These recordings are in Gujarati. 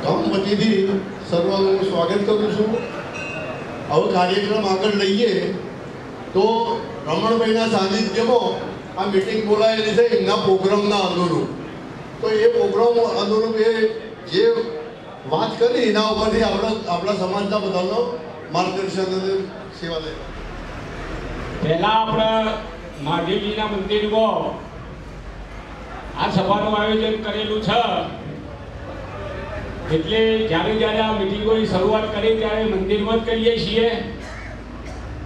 ગામ વતીથી સર્વનું સ્વાગત કરું છું। હવે કાર્યક્રમ આગળ લઈએ તો રમણભાઈના સાનિધ્યમાં આ મીટિંગ બોલાયેલી છે એમના પ્રોગ્રામના અનુરૂપ। તો એ પ્રોગ્રામ અનુરૂપ એ જે વાત કરી એના ઉપરથી આપણા સમાજના બધાનો માર્ગદર્શન અને સેવા લે। પહેલા આપણે મહાદેવજીના મંદિરમાં આ સભાનું આયોજન કરેલું છે, એટલે જ્યારે આ મિટિંગોની શરૂઆત કરી ત્યારે મંદિરમાં જ કરીએ છીએ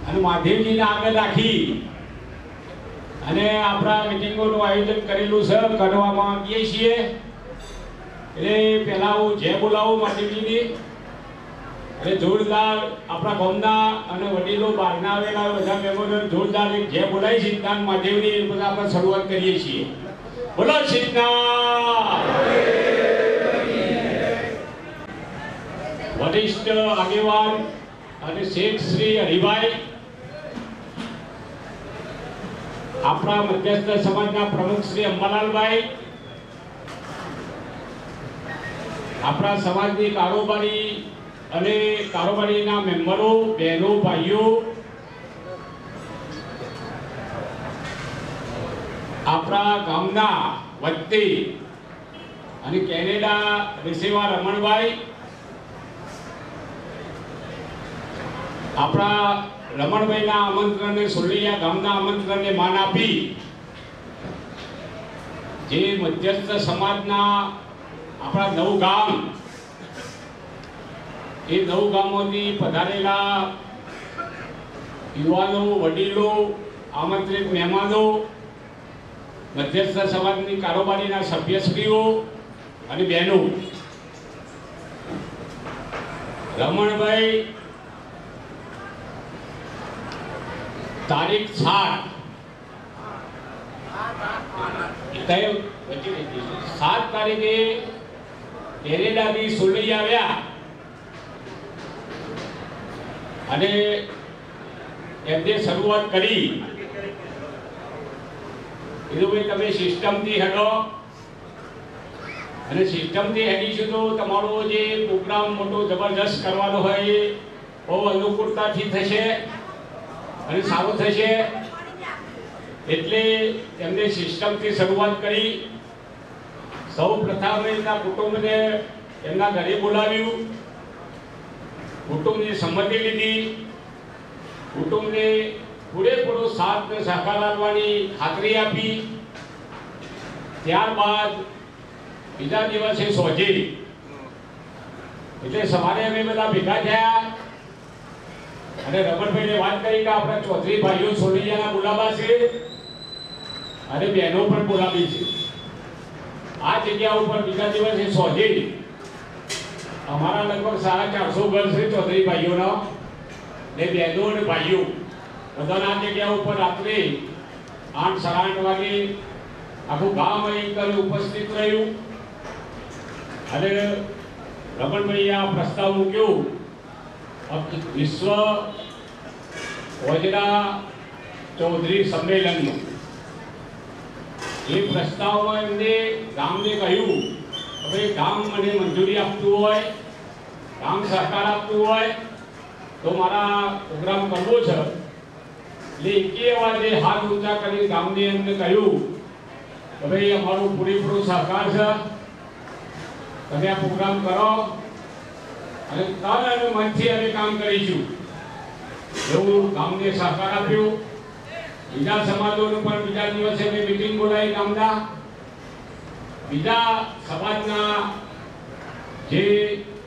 અને મહાદેવજીને આગળ રાખી અને આપણા મિટિંગોનું આયોજન કરેલું છે, કરવામાં આવીએ છીએ। એટલે પહેલા હું જય બોલાવું મહાદેવજીની, એટલે જોરદાર આપણા ગામના અને વડીલો બહારના આવેલા બધા મહેમાનો જોરદાર એક જય બોલાવી સિદ્ધાંત મહાદેવની બધા આપણે શરૂઆત કરીએ છીએ। બોલો સિદ્ધાંત। વરિષ્ઠ આગેવાન અને શેઠ શ્રી હરિભાઈ, આપણા મધ્યસ્થ સમાજના પ્રમુખ શ્રી અંબાલાલભાઈ, આપણા સમાજની કારોબારી અને કારોબારીના મેમ્બરો, બહેનો, ભાઈઓ, આપણા ગામના વતની અને કેનેડા રિસીવા રમણભાઈ, આપણા રમણભાઈના આમંત્રણને સુરલિયા ગામના આમંત્રણને માન આપી જે મધ્યસ્થ સમાજના આપણા 9 ગામ, એ 9 ગામોથી પધારેલા યુવાનો, વડીલો, આમંત્રિત મહેમાનો, મધ્યસ્થ સમાજની કારોબારીના સભ્યશ્રીઓ અને બહેનો, રમણભાઈ તારીખ 7 તારીખે કેનેડાથી સુરલી આવ્યા અને એમને શરૂઆત કરી કીધું ભાઈ તમે સિસ્ટમથી હેડો અને સિસ્ટમથી હેડીશું તો તમારો જે પ્રોગ્રામ મોટો જબરજસ્ત કરવાનો હોય એ બહુ અનુકૂળતાથી થશે અને સારું થશે। એટલે એમને સિસ્ટમથી શરૂઆત કરી। સૌ પ્રથમ એમના કુટુંબને એમના ઘરે બોલાવ્યું, કુટુંબની સંમતિ લીધી, કુટુંબને પૂરેપૂરો સાથ અને સહકાર આપવાની ખાતરી આપી। ત્યારબાદ બીજા દિવસે સોજી, એટલે સવારે અમે બધા ભેગા થયા અને રમણભાઈને વાત કરી કે આપણે ચૌધરી ભાઈઓ સોલિયાના બોલાવા છે અને બહેનો પણ બોલાવી છે। આ જગ્યા ઉપર બીજા દિવસે સોજી અમારા લગભગ 450 ઘર છે ચૌધરી ભાઈઓના ને બહેનો અને ભાઈઓ બધાના આ જગ્યા ઉપર રાત્રે 8, 8:30 વાગે આખું ગામ અહીં ઉપસ્થિત રહ્યું અને રમણભાઈએ આ પ્રસ્તાવ મૂક્યો વિશ્વ વોજરા ચૌધરી સંમેલનનો। એ પ્રસ્તાવમાં એમને ગામને કહ્યું કે ભાઈ ગામ મને મંજૂરી આપતું હોય, ગામ સહકાર આપતું હોય તો મારા પ્રોગ્રામ કરવો છે। એટલે એકે અવાજે હાથ ઊંચા કરી ગામને એમને કહ્યું કે ભાઈ અમારો પૂરેપૂરો સહકાર છે, તમે આ પ્રોગ્રામ કરો અને તન અને મનથી અમે કામ કરીશું। એવું ગામને સહકાર આપ્યો। બીજા સમાજોનું પણ બીજા દિવસે અમે મીટિંગ બોલાવી ગામના બીજા સમાજના જે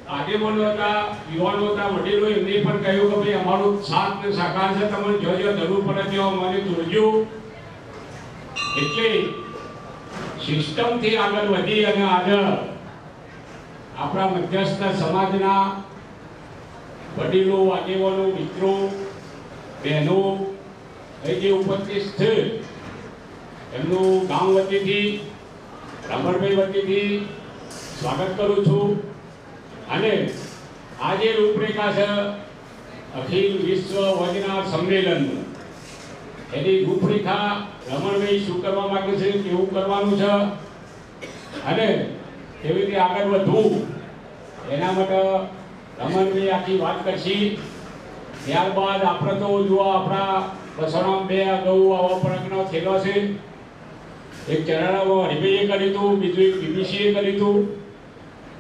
આગેવાનો હતા, યુવાનો હતા, વડીલો, એમને પણ કહ્યું કે ભાઈ અમારો સાથ ને સહકાર છે, તમને જો જરૂર પડે ત્યાં મને જોડજો। એટલે સિસ્ટમથી આગળ વધી અને આજે આપણા મધ્યસ્થ સમાજના વડીલો, આગેવાનો, મિત્રો, બહેનો જે ઉપસ્થિત છે એમનું ગામ વતીથી, રમણભાઈ વતીથી સ્વાગત કરું છું। અને આ જે રૂપરેખા છે અખિલ વિશ્વ વજના સંમેલનનું, એની રૂપરેખા રમણભાઈ શું કરવા માંગે છે, કેવું કરવાનું છે અને કેવી રીતે આગળ વધવું એના માટે રમણભાઈ આખી વાત કરશી. ત્યારબાદ આપણે તો જુઓ આપણા બસોરામ 2 અગાઉ આવો પ્રજ્ઞ થયેલો છે. એક ચરણામાં હરિભાઈએ કર્યું હતું, બીજું એક બીબીસીએ કર્યું હતું.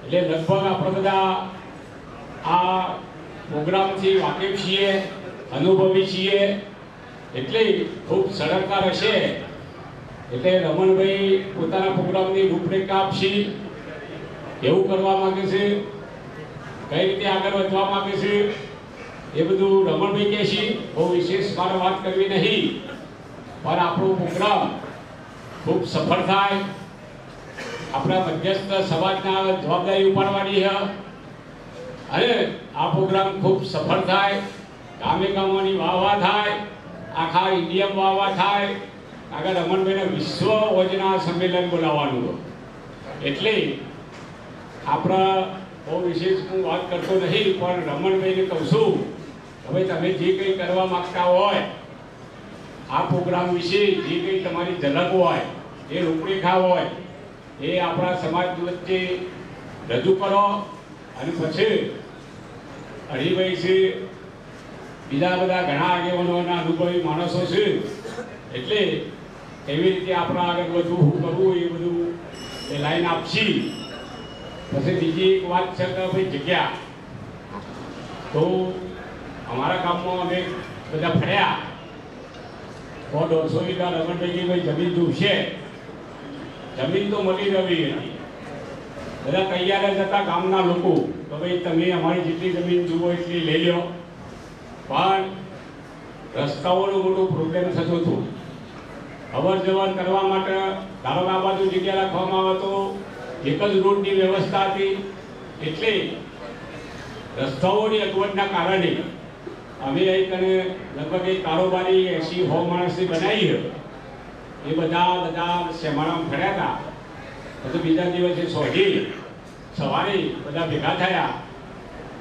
એટલે લગભગ આપણે બધા આ પ્રોગ્રામથી વાકેફ છીએ, અનુભવી છીએ. એટલે ખૂબ સરળતા રહેશે. એટલે રમણભાઈ પોતાના પ્રોગ્રામની રૂપરેખા આપશી. કેવું કરવા માંગે છે, કઈ રીતે આગળ વધવા માંગે છે, એ બધું રમણભાઈ કહેશી. બહુ વિશેષ મારે વાત કરવી નહીં, પણ આપણો પ્રોગ્રામ ખૂબ સફળ થાય. આપણા મધ્યસ્થ સમાજના જવાબદારી ઉપાડવાની છે અને આ પ્રોગ્રામ ખૂબ સફળ થાય. ગામે ગામોની વાહ થાય, આખા ઇન્ડિયામાં વાહ થાય. આગળ રમણભાઈને વિશ્વ યોજના સંમેલન બોલાવવાનું. એટલે આપણા બહુ વિશેષ હું વાત કરતો નહીં, પણ રમણભાઈને કહું છું કે ભાઈ તમે જે કંઈ કરવા માગતા હોય, આ પ્રોગ્રામ વિશે જે કંઈ તમારી ઝલક હોય, એ રૂપરેખા હોય, એ આપણા સમાજ વચ્ચે રજૂ કરો. અને પછી હરિભાઈ છે, બીજા બધા ઘણા આગેવાનોના અનુભવી માણસો છે. એટલે એવી રીતે આપણા આગળ વધવું કરવું એ બધું એ લાઈન આપશી. પછી બીજી એક વાત છે કે ભાઈ જગ્યા તો અમારા ગામમાં અમે બધા ફર્યા. 100-150 વીઘા રમણભાઈ ભાઈ જમીન જોશે. જમીન તો મળી રહેવી હતી. બધા તૈયાર જ હતા ગામના લોકો તો ભાઈ તમે અમારી જેટલી જમીન જુઓ એટલી લઈ લો. પણ રસ્તાઓનો મોટો પ્રોબ્લેમ થતો હતો. અવર જવર કરવા માટે ધારો કે આ બાજુ જગ્યા રાખવામાં આવે તો એક જ રોડની વ્યવસ્થા હતી. એટલે રસ્તાઓની અગવડના કારણે અમે એક લગભગ એક કારોબારી 80-100 માણસની બનાવી છે. એ બધા શેમાળામાં ફર્યા હતા. પછી બીજા દિવસે સોઢી સવારે બધા ભેગા થયા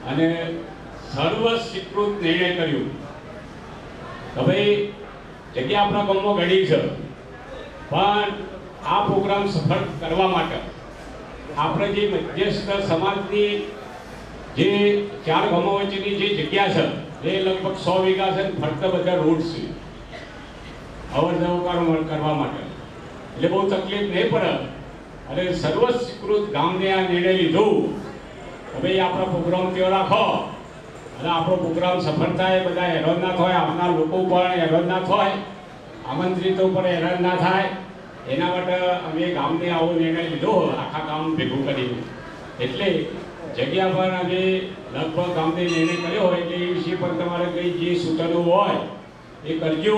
અને સર્વ સ્વીકૃત નિર્ણય કર્યો કે ભાઈ જગ્યા આપણા ગામમાં ઘણી છે, પણ આ પ્રોગ્રામ સફળ કરવા માટે આપણે જે મધ્યસ્થ સમાજની જે 4 ગામો વચ્ચેની જે જગ્યા છે એ લગભગ 100 વીઘા છે. ફરતા બધા રોડ છે અવર જવર કરવા માટે. એટલે બહુ તકલીફ નહીં પડે. અને સર્વ સ્વીકૃત ગામને આ નિર્ણય લીધો કે ભાઈ આપણો પ્રોગ્રામ તેઓ રાખો અને આપણો પ્રોગ્રામ સફળ થાય. બધા હેરાન ના થાય, આવનાર લોકો પણ હેરાન ના થાય, આમંત્રિતો પણ હેરાન ના થાય. એના માટે અમે ગામને આવો નિર્ણય લીધો આખા ગામ ભેગું કરીને. એટલે જગ્યા પર અમે લગભગ ગામને નિર્ણય કર્યો હોય એટલે એ વિશે પણ તમારે કંઈ જે સૂચનો હોય એ કરજો.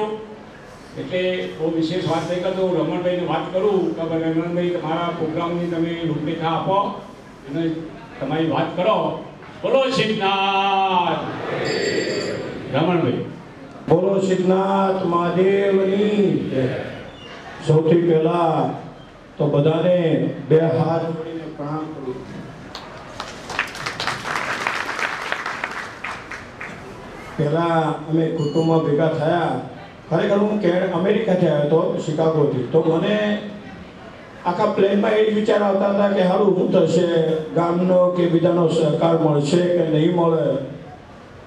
એટલે બહુ વિશેષ વાત નહીં કરતો. રમણભાઈને વાત કરું કે રમણભાઈ તમારા પ્રોગ્રામની તમે રૂપરેખા આપો અને તમારી વાત કરો. બોલો સિદ્ધનાથ. રમણભાઈ બોલો સિદ્ધનાથ મહાદેવની. સૌથી પહેલા તો બધાને 2 હાથ જોડીને પ્રણામ કરું. પહેલા અમે કુટુંબમાં ભેગા થયા. ખરેખર હું અમેરિકાથી આવ્યો હતો, શિકાગોથી. તો મને આખા પ્લેનમાં એ જ વિચાર આવતા હતા કે સારું શું થશે, ગામનો કે બીજાનો સહકાર મળશે કે નહીં મળે.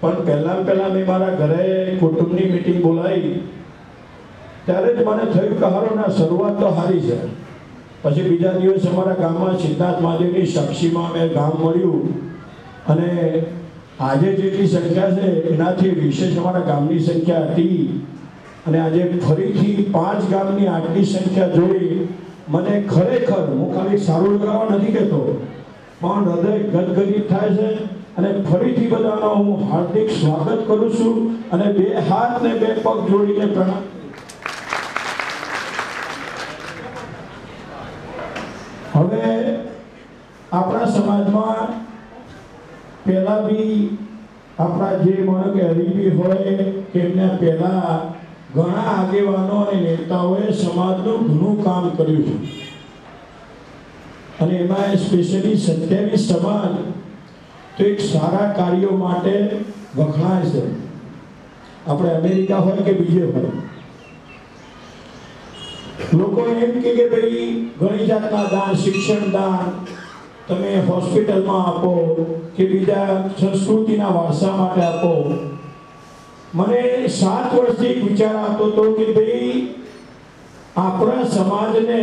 પણ પહેલાં મેં મારા ઘરે કુટુંબની મિટિંગ બોલાવી ત્યારે જ મને થયું કે સારું ના શરૂઆત તો સારી છે. પછી બીજા દિવસે અમારા ગામમાં સિદ્ધનાથ મહાદેવની સાક્ષીમાં અમે ગામ મળ્યું અને આજે જેટલી સંખ્યા છે એનાથી વિશેષ અમારા ગામની સંખ્યા હતી. અને આજે ફરીથી 5 ગામની આટલી સંખ્યા જોઈ મને ખરેખર, હું ખાલી સારું લગાવવા નથી કહેતો, પણ હૃદય ગદગદિત થાય છે. અને ફરીથી બધાનો હું હાર્દિક સ્વાગત કરું છું અને 2 હાથ ને 2 પગ જોડીને પ્રણામ. હવે આપણા સમાજમાં પહેલા બી આપણા જે માનો કે હરીબી હોય કે એમના પહેલા ઘણા આગેવાનો અને નેતાઓએ સમાજનું ઘણું કામ કર્યું છે. અને એમાં સ્પેશિયલી 27 સમાજ તો એક સારા કાર્યો માટે વખણાય છે. આપણે અમેરિકા હોય કે બીજે હોય, લોકો એમ કે ભાઈ ઘણી જાતના દાન, શિક્ષણ દાન, તમે હોસ્પિટલમાં આપો કે બીજા સંસ્કૃતિના વારસા માટે આપો. મને 7 વર્ષથી એક વિચાર આવતો હતો કે ભાઈ આપણા સમાજને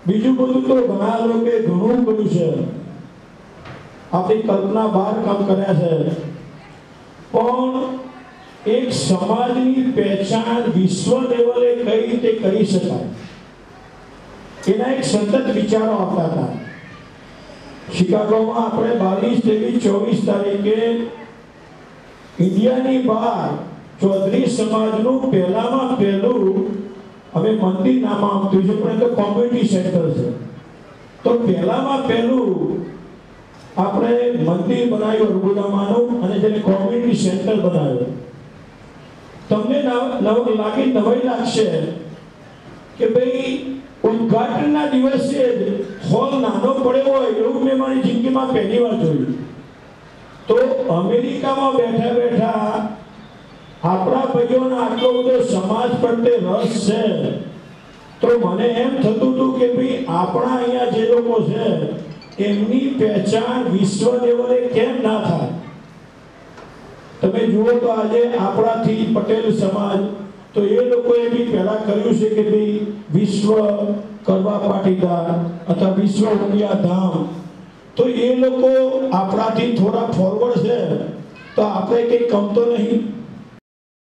બીજું બધું તો ઘણા લોકોએ ઘણું કર્યું છે, આપણી કલ્પના બહાર કામ કર્યા છે, પણ એક સમાજની પહેચાન વિશ્વ લેવલે કઈ રીતે કરી શકાય એના એક સતત વિચારો આવતા હતા. શિકાગોમાં આપણે 22, 23, 24 તારીખે ઇન્ડિયાની બહાર ચૌધરી સમાજનું પહેલામાં પહેલું હવે મંદિર નામ આપતું છે પણ એ તો કોમ્યુનિટી સેન્ટર છે. તો પહેલામાં પહેલું આપણે મંદિર બનાવ્યું અર્બુદામાનું અને જેને કોમ્યુનિટી સેન્ટર બનાવ્યું. તમને નવાઈ લાગશે કે ભાઈ ઉદ્ઘાટનના દિવસે હોલ નાનો પડ્યો હોય એવું મેં મારી જિંદગીમાં પહેલી વાર જોયું. તો અમેરિકામાં બેઠા બેઠા આપણા ભાઈઓનો આટલો બધો સમાજ પ્રત્યે રસ છે, તો મને એમ થતું હતું કે ભાઈ આપણા અહીંયા જે લોકો છે એમની પહેચાન વિશ્વ લેવલે કેમ ના થાય. તમે જુઓ તો આજે આપણાથી પટેલ સમાજ, તો એ લોકોએ બી પહેલા કર્યું છે કે ભાઈ વિશ્વ કરવા પાટીદાર અથવા વિશ્વ ઉમિયા ધામ, તો એ લોકો આપણાથી થોડા ફોરવર્ડ છે, તો આપણે કંઈ કમતો નહીં.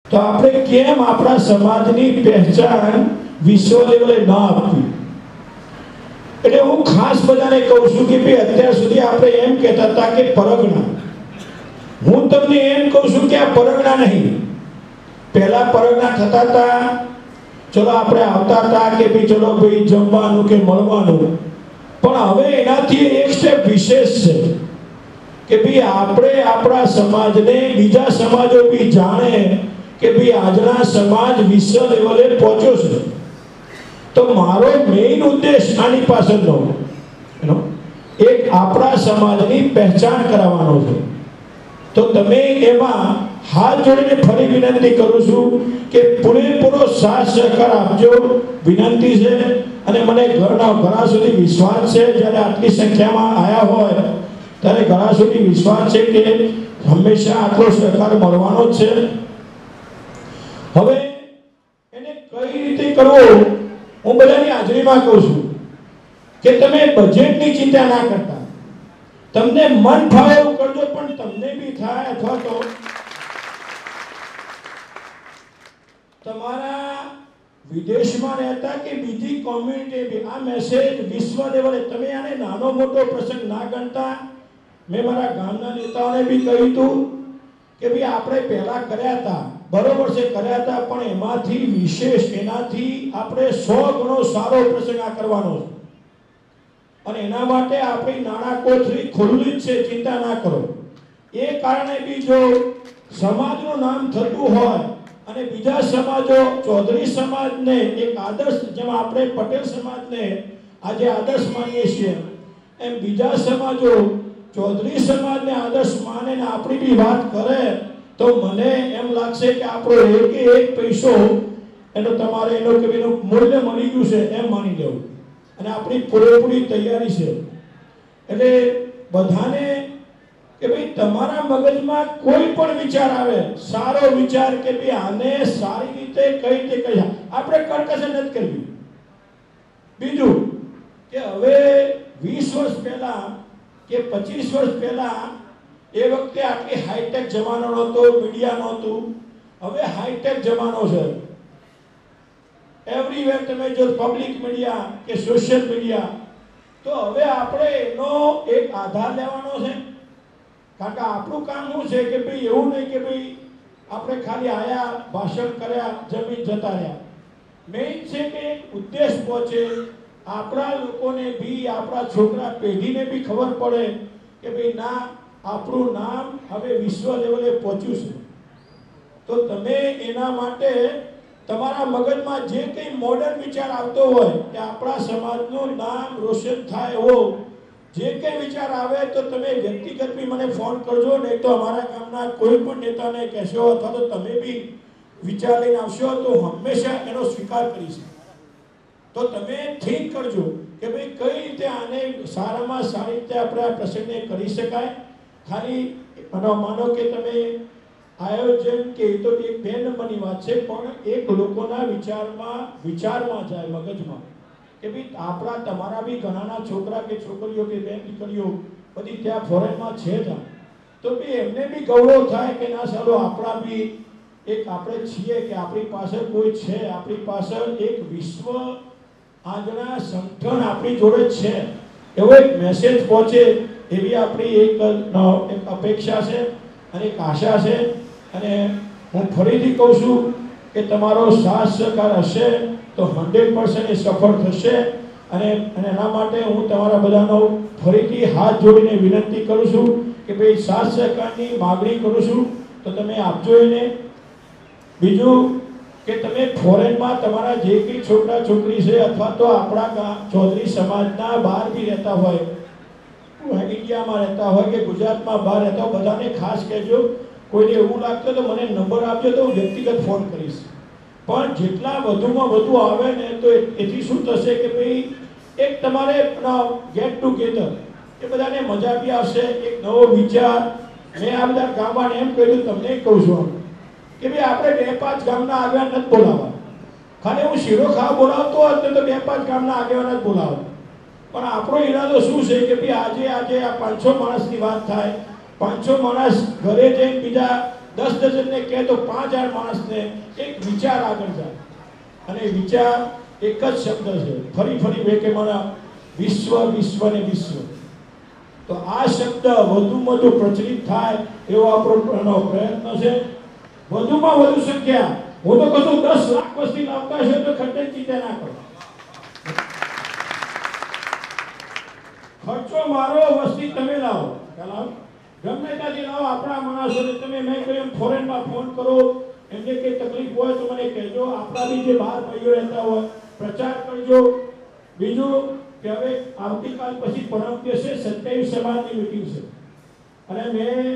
તો આપણે કેમ આપણા સમાજની પહેચાન વિશ્વ લેવલે ના આપવી? એટલે હું ખાસ બધાને કહું છું કે ભાઈ અત્યાર સુધી આપણે એમ કહેતા હતા કે પરગણા, હું તમને એમ કહું છું કે આ પરગણા નહીં. પહેલા પરગણા થતા હતા, ચલો આપણે આવતા હતા કે ભાઈ ચલો ભાઈ જમવાનું કે મળવાનું, પણ હવે એનાથી એક સ્ટેપ વિશેષ છે કે ભાઈ આપણે આપણા સમાજને બીજા સમાજો બી જાણે કે ભાઈ આજના સમાજ વિશ્વ લેવલે પહોંચ્યો છે. તો મારો મેઇન ઉદ્દેશ આની પાછળનો એક આપણા સમાજની પહેચાન કરાવવાનો છે. તો તમે એમાં હાથ જોડીને ફરી વિનંતી કરું છું કે પૂરેપૂરો સાથ સહકાર આપજો, વિનંતી છે. અને મને ઘણા સુધી વિશ્વાસ છે, જ્યારે આટલી સંખ્યામાં આવ્યા હોય ત્યારે ઘણા સુધી વિશ્વાસ છે કે હંમેશા આટલો સહકાર મળવાનો જ છે. હવે એને કઈ રીતે કરવો હું બધાની હાજરીમાં કહું છું કે તમે બજેટની ચિંતા ના કરતા, તમને મન ફાવે એવું કરજો, પણ તમને બી થાય અથવા તો તમારા વિદેશમાં રહેતા કે બીજી કોમ્યુનિટી આ મેસેજ વિશ્વ લેવલે તમે આને નાનો મોટો પ્રસંગ ના ગણતા. મેં મારા ગામના નેતાઓને બી કહ્યું હતું કે ભાઈ આપણે પહેલા કર્યા હતા, બરોબર છે કર્યા હતા, પણ એમાંથી વિશેષ એનાથી આપણે 100 ગણો સારો પ્રસંગ આ કરવાનો છે. અને એના માટે આપણી નાણાં કોથળી ખુલ્લી જ છે, ચિંતા ના કરો. એ કારણે બી જો સમાજનું નામ થતું હોય અને બીજા સમાજો ચૌધરી સમાજને એક આદર્શ, જેમાં આપણે પટેલ સમાજને આજે આદર્શ માનીએ છીએ, એમ બીજા સમાજો ચૌધરી સમાજને આદર્શ માને ને આપણી બી વાત કરે, તો મને એમ લાગશે કે આપણો એક પૈસો એનો તમારે એનું મૂલ્ય મળી ગયું છે એમ માની લેવું. અને આપણી પૂરેપૂરી તૈયારી છે. એટલે બધાને કે ભાઈ તમારા મગજમાં કોઈ પણ વિચાર આવે, સારો વિચાર કે ભાઈ આને સારી રીતે કઈ રીતે કહ્યા, આપણે કરકસર નથી કરવી. બીજું કે હવે 20 વર્ષ પહેલા કે 25 વર્ષ પહેલા એ વખતે આટલી હાઈટેક જમાનો નહોતો, મીડિયા નહોતું. હવે હાઈટેક જમાનો છે. એવરીવેર તમે જો પબ્લિક મીડિયા કે સોશિયલ મીડિયા, તો હવે આપણે એનો એક આધાર લેવાનો છે. કારણ કે આપણું કામ શું છે કે ભાઈ એવું નહીં કે ભાઈ આપણે ખાલી આયા, ભાષણ કર્યા, જમીન જતા રહ્યા. મેઇન છે કે એક ઉદ્દેશ પહોંચે, આપણા લોકોને બી, આપણા છોકરા પેઢીને બી ખબર પડે કે ભાઈ ના, આપણું નામ હવે વિશ્વ લેવલે પહોંચ્યું છે. તો તમે એના માટે તમારા મગજમાં જે કંઈ મોડર્ન વિચાર આવતો હોય કે આપણા સમાજનું નામ રોશન થાય એવો જે કંઈ વિચાર આવે, તો તમે વ્યક્તિગત બી મને ફોન કરજો, નહીં તો અમારા ગામના કોઈ પણ નેતાને કહેશો અથવા તો તમે બી વિચાર લઈને આવશો, તો હંમેશા એનો સ્વીકાર કરીશ. તો તમે થિંક કરજો કે કે ભાઈ કઈ રીતે આને સારામાં સારી રીતે આપણે આ પ્રસંગને કરી શકાય. ખાલી માનો કે તમે આયોજન કે તો એક બે નંબરની વાત છે, પણ એક લોકોના વિચારમાં જાય મગજમાં કે ભાઈ આપણા તમારા બી ઘણાના છોકરા કે છોકરીઓ કે બેન દીકરીઓ બધી ત્યાં ફોરેનમાં છે જ, તો બી એમને બી ગૌરવ થાય કે ના ચાલો આપણા બી એક આપણે છીએ કે આપણી પાસે કોઈ છે, આપણી પાસે એક વિશ્વ આજના સંગઠન આપણી જોડે છે, એવો એક મેસેજ પહોંચે એવી આપણી એક અપેક્ષા છે અને એક આશા છે. અને હું ફરીથી કહું છું કે તમારો સાથ સહકાર હશે તો 100% એ સફળ થશે. અને એના માટે હું તમારા બધાનો ફરીથી હાથ જોડીને વિનંતી કરું છું કે ભાઈ સાથ સહકારની માગણી કરું છું તો તમે આપજો એને. બીજું કે તમે ફોરેનમાં તમારા જે કંઈ છોકરા છોકરી છે અથવા તો આપણા ચૌધરી સમાજના બહાર બી રહેતા હોય, ઇન્ડિયામાં રહેતા હોય કે ગુજરાતમાં બહાર રહેતા હોય, બધાને ખાસ કહેજો કોઈને એવું લાગતું તો મને નંબર આપજો તો હું વ્યક્તિગત ફોન કરીશ. પણ જેટલા વધુમાં વધુ આવે ને તો એથી શું થશે કે ભાઈ એક તમારે ગેટ ટુગેધર એ બધાને મજા બી આવશે, એક નવો વિચાર. મેં આ બધા ગામવાને એમ કહ્યું, તમને કહું છું કે ભાઈ આપણે 2-5 ગામના આગેવાન નથી બોલાવવા. ખાલી હું શીરો ખાવા બોલાવતો હોત તો 2-5 ગામના આગેવાન જ બોલાવો. પણ આપણો ઈરાદો શું છે કે ભાઈ આજે આ 500 માણસની વાત થાય, 500 માણસ ઘરે જઈને બીજા 10 ડઝનને કહે તો 5000 માણસને એક વિચાર આગળ જાય. અને વિચાર એક જ શબ્દ છે, ફરી બે કે મારા વિશ્વ ને વિશ્વ. તો આ શબ્દ વધુમાં વધુ પ્રચલિત થાય એવો આપણો પ્રયત્ન છે. વધુમાં વધુ સંખ્યા, હું તો કહું 10 લાખ વસ્તી લાવતા છે તો ખર્ચની ચિંતા ના કરો. ખર્ચો મારો, વસ્તી તમે લાવો, ગમે ત્યાંથી લાવો આપણા માણસોને. તમે મેં કહ્યું ફોરેનમાં ફોન કરો, એમને કઈ તકલીફ હોય તો મને કહેજો. આપણા બી જે બહાર ભાઈઓ રહેતા હોય પ્રચાર કરજો. બીજું કે હવે આવતીકાલ પછી પરમ દિવસે 27 સમાજની મીટિંગ છે અને મેં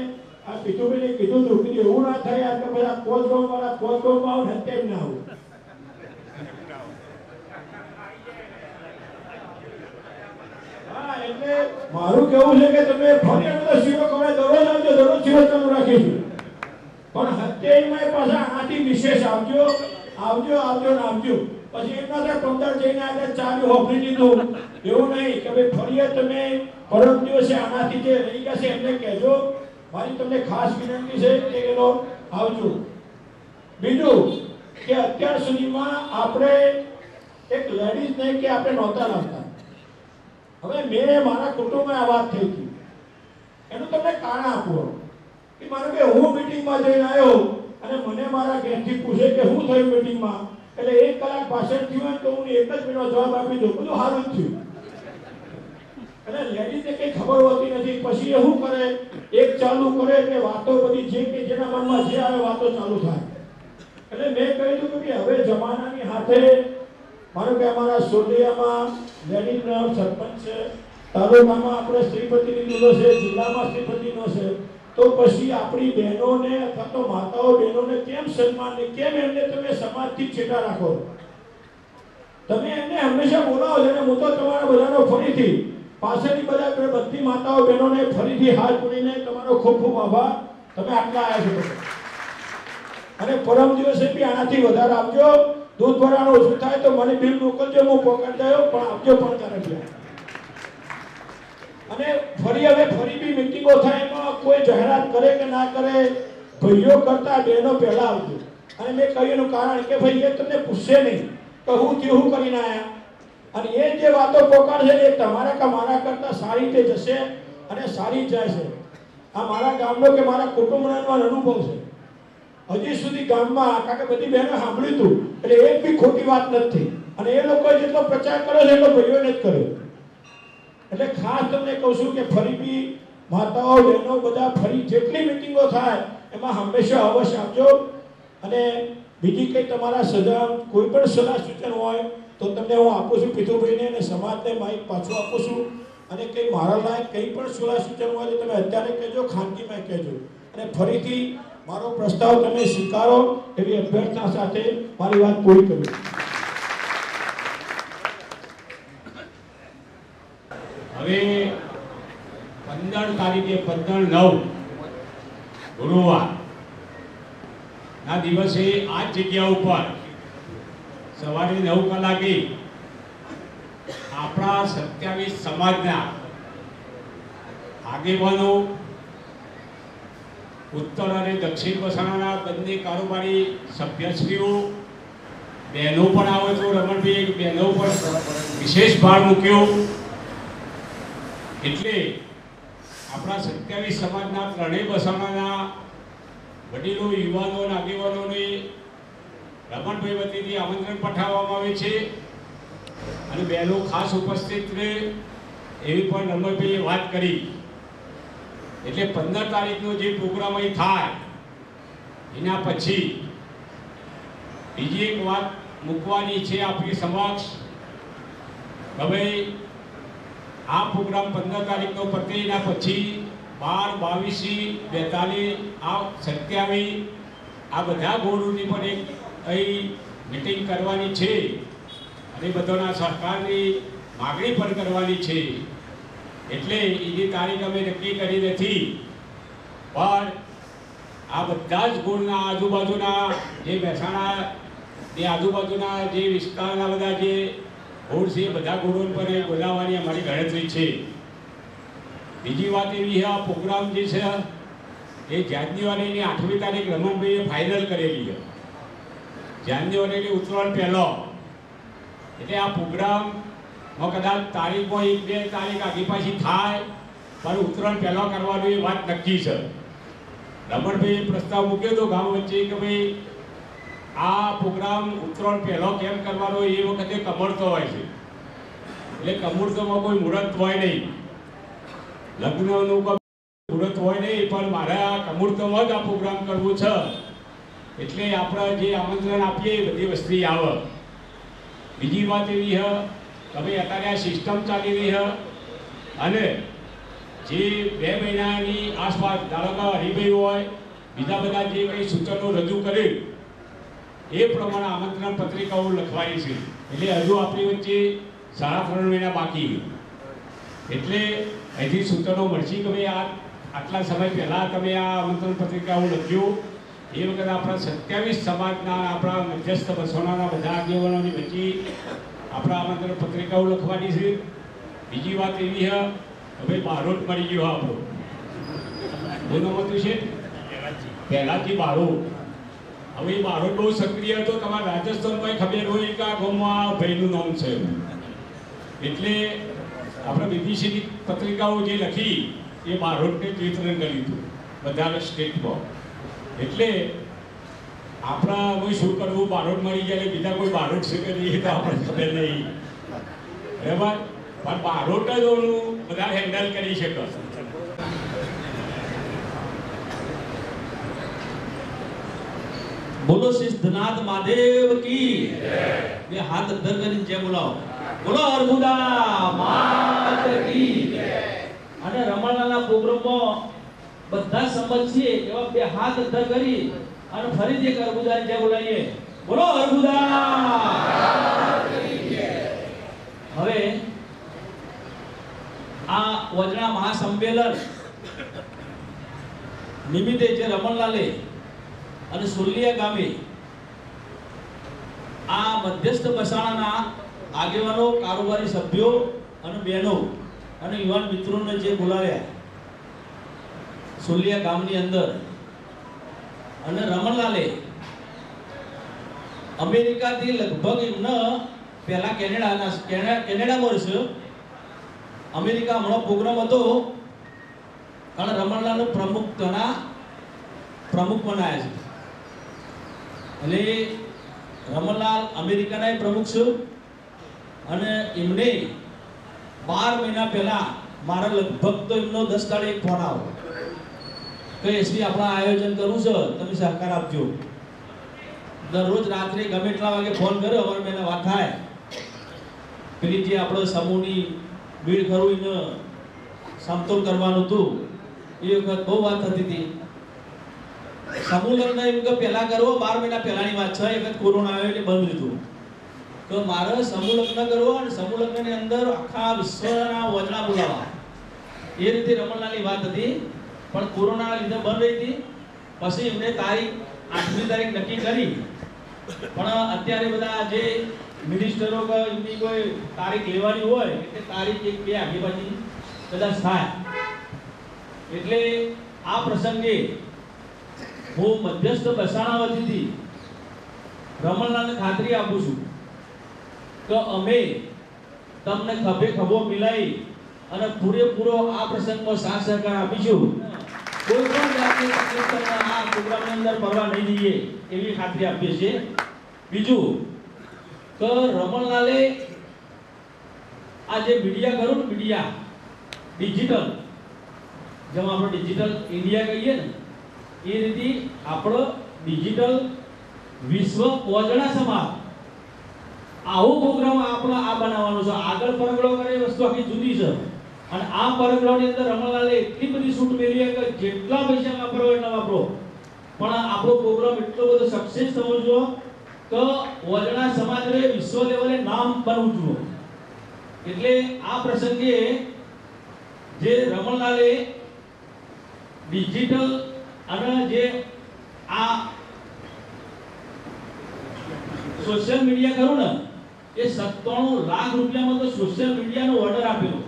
આ પીઠુભાઈને કીધું હતું કે એવું ના થાય કે બધા કોચગાંવવાળા કોચગાંવમાં આવું ને તેમ ના આવું. એટલે મારું કેવું છે કે તમે ફરી બધા શિરો ખવડાય દરરોજ આવજો, દરરોજ શિરો ચાલુ રાખીશું. પણ 27 પાછા આનાથી વિશેષ આવજો. પછી એમના ત્યાં 15 જઈને આગળ ચાલ્યું હોફરી દીધું એવું નહીં કે ભાઈ ફરીએ તમે પરમ દિવસે આનાથી જે રહી ગયા છે એમને કહેજો. મારી તમને ખાસ વિનંતી છે કે એનો આવજો. બીજું કે અત્યાર સુધીમાં આપણે એક લેડીઝ નહીં કે આપણે નહોતા લાવતા. હવે મેં મારા કુટુંબમાં આ વાત થઈ હતી, એનું તમને કારણ આપું કે માનો કે હું મીટિંગમાં જઈને આવ્યો અને મને મારા ઘેરથી પૂછે કે શું થયું મીટિંગમાં, એટલે 1 કલાક ભાષણ થયું તો હું 1 જ મિનિટનો જવાબ આપી દઉં, બધું સારું જ થયું. એટલે લેડીઝને કંઈ ખબર હોતી નથી. પછી એ શું કરે, એક ચાલુ કરે એટલે વાતો બધી જે કે જેના મનમાં જે આવે વાતો ચાલુ થાય. એટલે મેં કહ્યું કે હવે જમાનાની સાથે માનો કે અમારા સોડિયામાં લેડીઝનો સરપંચ છે, તાલુકામાં આપણે સ્ત્રી પ્રતિનિધિનો છે, જિલ્લામાં સ્ત્રી પ્રતિનિધિનો છે, તો પછી આપણી બહેનોને અથવા તો માતાઓ બહેનોને કેમ સન્માન નહીં, કેમ એમને તમે સમાજથી છેટા રાખો? તમે એમને હંમેશા બોલાવો છો. અને હું તો તમારા બધાનો ફરીથી પાછળની બધા બધી માતાઓ બહેનોને ફરીથી હાથ જોડીને તમારો ખૂબ ખૂબ આભાર. તમે આટલા આવ્યા છો અને પરમ દિવસે બી આનાથી વધારે આપજો. દૂધ ભરાણું ઓછું થાય તો મને બિલ મોકલજો, હું પકડ દઉં, પણ આપજો પણ કરે. અને ફરી બી મીટિંગો થાય એમાં કોઈ જાહેરાત કરે કે ના કરે, ભાઈઓ કરતા બહેનો પહેલા આવજો. અને મેં કહ્યું કારણ કે ભાઈ એ તમને પૂછશે નહીં કે હું થયું, હું કરીને આવ્યા. અને એ જે વાતો પોકાડશે એ તમારા કે મારા કરતા સારી રીતે જશે અને સારી જાય છે. આ મારા ગામનો કે મારા કુટુંબનો અનુભવ છે. હજી સુધી ગામમાં કારણ કે બધી બહેનો સાંભળ્યું હતું એટલે એક બી ખોટી વાત નથી. અને એ લોકો જેટલો પ્રચાર કર્યો છે એટલો ભાઈઓને જ કર્યો. એટલે ખાસ તમને કહું છું કે ફરી બી માતાઓ બહેનો બધા ફરી જેટલી મીટિંગો થાય એમાં હંમેશા અવશ્ય આપજો. અને બીજી કંઈ તમારા સજા કોઈ પણ સલાહ સૂચન હોય તો તમને હું આપું છું પીઠુભાઈને અને સમાજને માઇક પાછું આપું છું. અને કંઈ મારા લાયક કંઈ પણ સલાહ સૂચન હોય તો તમે અત્યારે કહેજો, ખાનગીમાં કહેજો. અને ફરીથી મારો પ્રસ્તાવ તમે સ્વીકારો એવી અભ્યર્થના સાથે મારી વાત પૂરી કરું. હવે 15 તારીખે 15/9 ગુરુવાર ના દિવસે આ જ જગ્યા ઉપર સવારે 9 કલાકે આપણા 27 સમાજના આગેવાનો, ઉત્તર અને દક્ષિણ વસાણાના બંને કારોબારી સભ્યશ્રીઓ, બહેનો પણ આવે તો રમણભાઈ બહેનો પણ વિશેષ ભાર મૂક્યો. એટલે આપણા 27 સમાજના ત્રણેય વસાણાના વડીલો, યુવાનો અને આગેવાનોને રમણભાઈ વતીથી આમંત્રણ પઠાવવામાં આવે છે અને બહેનો ખાસ ઉપસ્થિત રહે એવી પણ રમણભાઈએ વાત કરી. એટલે 15 તારીખનો જે પ્રોગ્રામ અહીં થાય એના પછી બીજી એક વાત મૂકવાની છે આપણી સમક્ષ. હવે આ પ્રોગ્રામ 15 તારીખનો પતે એના પછી 12, 22, 42, 27 આ બધા ગોળોની પણ એક અહીં મિટિંગ કરવાની છે અને બધાના સહકારની માગણી પણ કરવાની છે. એટલે એની તારીખ અમે નક્કી કરી નથી, પણ આ બધા જ ગોળના આજુબાજુના જે મહેસાણા જે આજુબાજુના જે વિસ્તારના બધા જે ગોળ છે એ બધા ગોળોને પણ બોલાવવાની અમારી ગણતરી છે. બીજી વાત એવી છે, આ પ્રોગ્રામ જે છે એ જાન્યુઆરીની 8મી તારીખ રમણભાઈએ ફાઇનલ કરેલી છે. જાન્યુઆરીની ઉત્તરાયણ પહેલો. એટલે આ પ્રોગ્રામમાં કદાચ તારીખમાં 1-2 તારીખ આગી પાછી થાય, પણ ઉત્તરાયણ પહેલો કરવાનું એ વાત નક્કી છે. રમણભાઈએ પ્રસ્તાવ મૂક્યો હતો ગામ વચ્ચે કે ભાઈ આ પ્રોગ્રામ ઉત્તરાયણ પહેલો કેમ કરવાનો, એ વખતે કમળતો હોય છે. એટલે કમળતોમાં કોઈ મુહૂર્ત હોય નહીં, લગ્નનું મુહૂર્ત હોય નહીં, પણ મારે આ કમૂર્તમાં જ આ પ્રોગ્રામ કરવો છે. એટલે આપણે જે આમંત્રણ આપીએ એ બધી વસ્તુ આવે. બીજી વાત એવી છે કે ભાઈ અત્યારે આ સિસ્ટમ ચાલી રહી છે અને જે 2 મહિનાની આસપાસ ધારો કે હરિભાઈ હોય, બીજા બધા જે કંઈ સૂચનો રજૂ કરે એ પ્રમાણે આમંત્રણ પત્રિકાઓ લખવાની છે. એટલે હજુ આપણી વચ્ચે 3.5 મહિના બાકી. એટલે અહીંથી સૂચનો મળશે કે ભાઈ આટલા સમય પહેલાં તમે આ આમંત્રણ પત્રિકાઓ લખ્યું. એ વખતે આપણા 27 સમાજના આપણા મધ્યસ્થ વસોણાના બધા આગેવાનોની વચ્ચે આપણા આમંત્રણ પત્રિકાઓ લખવાની છે. બીજી વાત એવી છે કે ભાઈ બારોટ મળી ગયો આપણો એનું મત છે પહેલાંથી બારોટ. હવે એ બારોટ બહુ સક્રિય હતો. તમારા રાજસ્થાનમાં ખબર હોય કે આ ગામમાં આ ભાઈનું નામ છે. એટલે આપણે બીબીસીની પત્રિકાઓ જે લખી એ બારોટને વિતરણ કર્યું હતું બધા સ્ટેટમાં. એટલે આપણા કોઈ શું કરવું, બારોટ મળી જાય બીજા કોઈ બારોટ શું કરીએ તો આપણે ખબર નહીં, બરાબર. પણ બારોટ જ બધા હેન્ડલ કરી શકે. બોલો સિદ્ધનાથ મહાદેવ કી બે હાથ અધર કરીને જય બોલાવો. બોલો અર્બુદા માત કી જય. અને રમણલાલના પ્રોગ્રામમાં બધા સંમત છે એવા બે હાથ અધર કરી અને ફરીથી એક અર્બુદા જય બોલાવીએ. બોલો અર્બુદા માત કી જય. હવે આ વજણા મહાસંમેલન નિમિત્તે જે રમણલાલે અને સુલિયા ગામે આ મધ્યસ્થ બસાણાના આગેવાનો, કારોબારી સભ્યો અને બહેનો અને યુવાન મિત્રોને જે બોલાવ્યા સુલિયા ગામની અંદર, અને રમણલાલે અમેરિકાથી લગભગ એમને પહેલા કેનેડામાં રહેશે. અમેરિકા હમણાં પ્રોગ્રામ હતો અને રમણલાલનું પ્રમુખ બનાવ્યા છે. એટલે રમણલાલ અમેરિકાના પ્રમુખ છે અને એમને 12 મહિના પહેલા મારા લગભગ તો એમનો 10 દાડે એક ફોન આવ્યો કે એસવી આપણા આયોજન કરવું છે, તમે સહકાર આપજો. દરરોજ રાત્રે ગમે એટલા વાગે ફોન કર્યો, અમારે બેને વાત થાય પેલી જે આપણો સમૂહની ભીડ ખરું એને સમતોલ કરવાનું હતું. એ વખત બહુ વાત થતી હતી. સમૂહ લગ્ન એમ કે પહેલા કરવો 12 મહિના પહેલાની વાત છે. એક વખત કોરોના આવ્યો એટલે બંધ લીધું. કે મારે સમૂહ લગ્ન કરવો અને સમૂહ લગ્નની અંદર આખા વિશ્વના વચના બોલાવવા, એ રીતે રમણલાલની વાત હતી. પણ કોરોનાના લીધે બંધ રહી હતી. પછી એમને તારીખ 8મી તારીખ નક્કી કરી. પણ અત્યારે બધા જે મિનિસ્ટરો કે એમની કોઈ તારીખ લેવાની હોય એટલે તારીખ 1-2 આગળ પાછી કદાચ થાય. એટલે આ પ્રસંગે હું મધ્યસ્થ બસાણા વતીથી રમણલાલને ખાતરી આપું છું કે અમે તમને ખભે ખભો મિલાવી અને પૂરેપૂરો આ પ્રસંગમાં સાથ સહકાર આપીશું. કોઈ પણ જાતની તકલીફ તમને આ પ્રોગ્રામની અંદર પડવા નહીં દઈએ એવી ખાતરી આપીએ છીએ. બીજું કે રમણલાલે આ જે મીડિયા કરું ને, મીડિયા ડિજિટલ, જેમ આપણે ડિજિટલ ઇન્ડિયા કહીએ ને એ રીતે આપણો ડિજિટલ વિશ્વ ઓજણા સમાજ આવો પ્રોગ્રામ આપણો આ બનાવવાનો છે. આગળ પરગડો કરે એ વસ્તુ આખી જુદી છે અને આ પરગડોની અંદર રમણલાલે એટલી બધી છૂટ મેળવી કે જેટલા પૈસા વાપરો એટલા વાપરો, પણ આપણો પ્રોગ્રામ એટલો બધો સક્સેસ થવો જોઈએ કે ઓજણા સમાજને વિશ્વ લેવલે નામ બનવું જોઈએ. એટલે આ પ્રસંગે જે રમણલાલે ડિજિટલ અને જે આ સોશિયલ મીડિયા કરું ને એ 97 લાખ રૂપિયામાં તો સોશિયલ મીડિયાનો ઓર્ડર આપેલો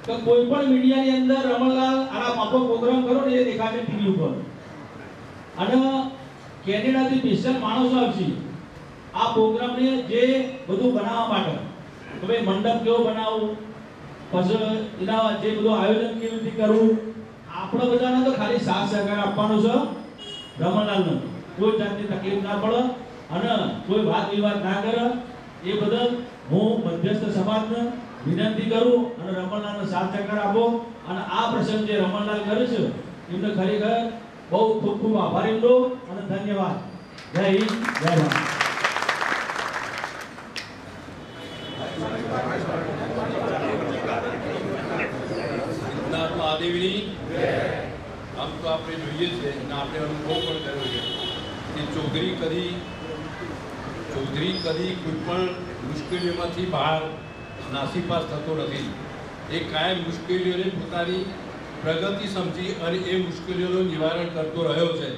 કે કોઈ પણ મીડિયાની અંદર રમણલાલ આ માપો પ્રોગ્રામ કરો ને એ દેખાશે ટીવી ઉપર. અને કેનેડાથી સ્પેશિયલ માણસો આવશે આ પ્રોગ્રામને જે બધું બનાવવા માટે કે ભાઈ મંડપ કેવો બનાવવું, પછી એના જે બધું આયોજન કેવી રીતે કરવું. આપણે બધાને તો ખાલી સાથ સહકાર આપવાનો છે રમણલાલને. કોઈ જાતની તકલીફ ના પડે અને કોઈ વાત વિવાદ ના કરે એ બદલ હું મધ્યસ્થ સમાજને વિનંતી કરું અને રમણલાલને સાથ સહકાર આપો. અને આ પ્રસંગ જે રમણલાલ કરે છે એમને ખરેખર બહુ ખૂબ ખૂબ આભારી એમનો અને ધન્યવાદ. જય હિન્દ, જય ભારત. મહાદેવની આમ તો આપણે જોઈએ છે અને આપણે અનુભવ પણ કર્યો છે કે ચૌધરી કદી કોઈ પણ મુશ્કેલીઓમાંથી બહાર નાસીપાસ થતો નથી. એ કાયમ મુશ્કેલીઓને પોતાની પ્રગતિ સમજી અને એ મુશ્કેલીઓનું નિવારણ કરતો રહ્યો છે.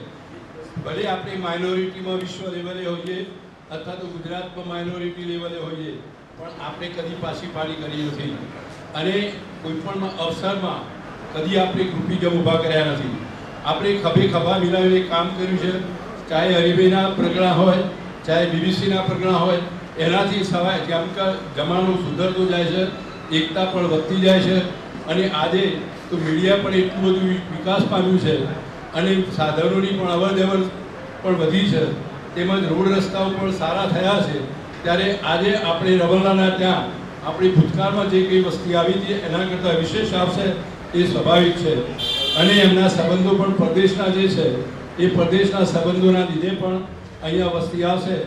ભલે આપણે માઇનોરિટીમાં વિશ્વ લેવલે હોઈએ અથવા તો ગુજરાતમાં માઇનોરિટી લેવલે હોઈએ, પણ આપણે કદી પાછી પાડી કરી નથી અને કોઈ પણ અવસરમાં કદી આપણે ગ્રુપિઝમ ઊભા કર્યા નથી. આપણે ખભે ખભા મિલાવીને કામ કર્યું છે. ચાહે હરિભાઈના પ્રગણા હોય, ચાહે બીબીસીના પ્રગણા હોય, એનાથી સવાય જેમ કે જમાનો સુધરતો જાય છે, એકતા પણ વધતી જાય છે અને આજે તો મીડિયા પણ એટલું બધું વિકાસ પામ્યું છે અને સાધનોની પણ અવરજવર પણ વધી છે, તેમજ રોડ રસ્તાઓ પણ સારા થયા છે. ત્યારે આજે આપણે રમણલાલના ત્યાં આપણી ભૂતકાળમાં જે કંઈ વસ્તી આવી હતી એના કરતાં વિશેષ આવશે એ સ્વાભાવિક છે. અને એમના સંબંધો પણ પ્રદેશના જે છે એ પ્રદેશના સંબંધોના લીધે પણ અહીંયા વસ્તી આવશે.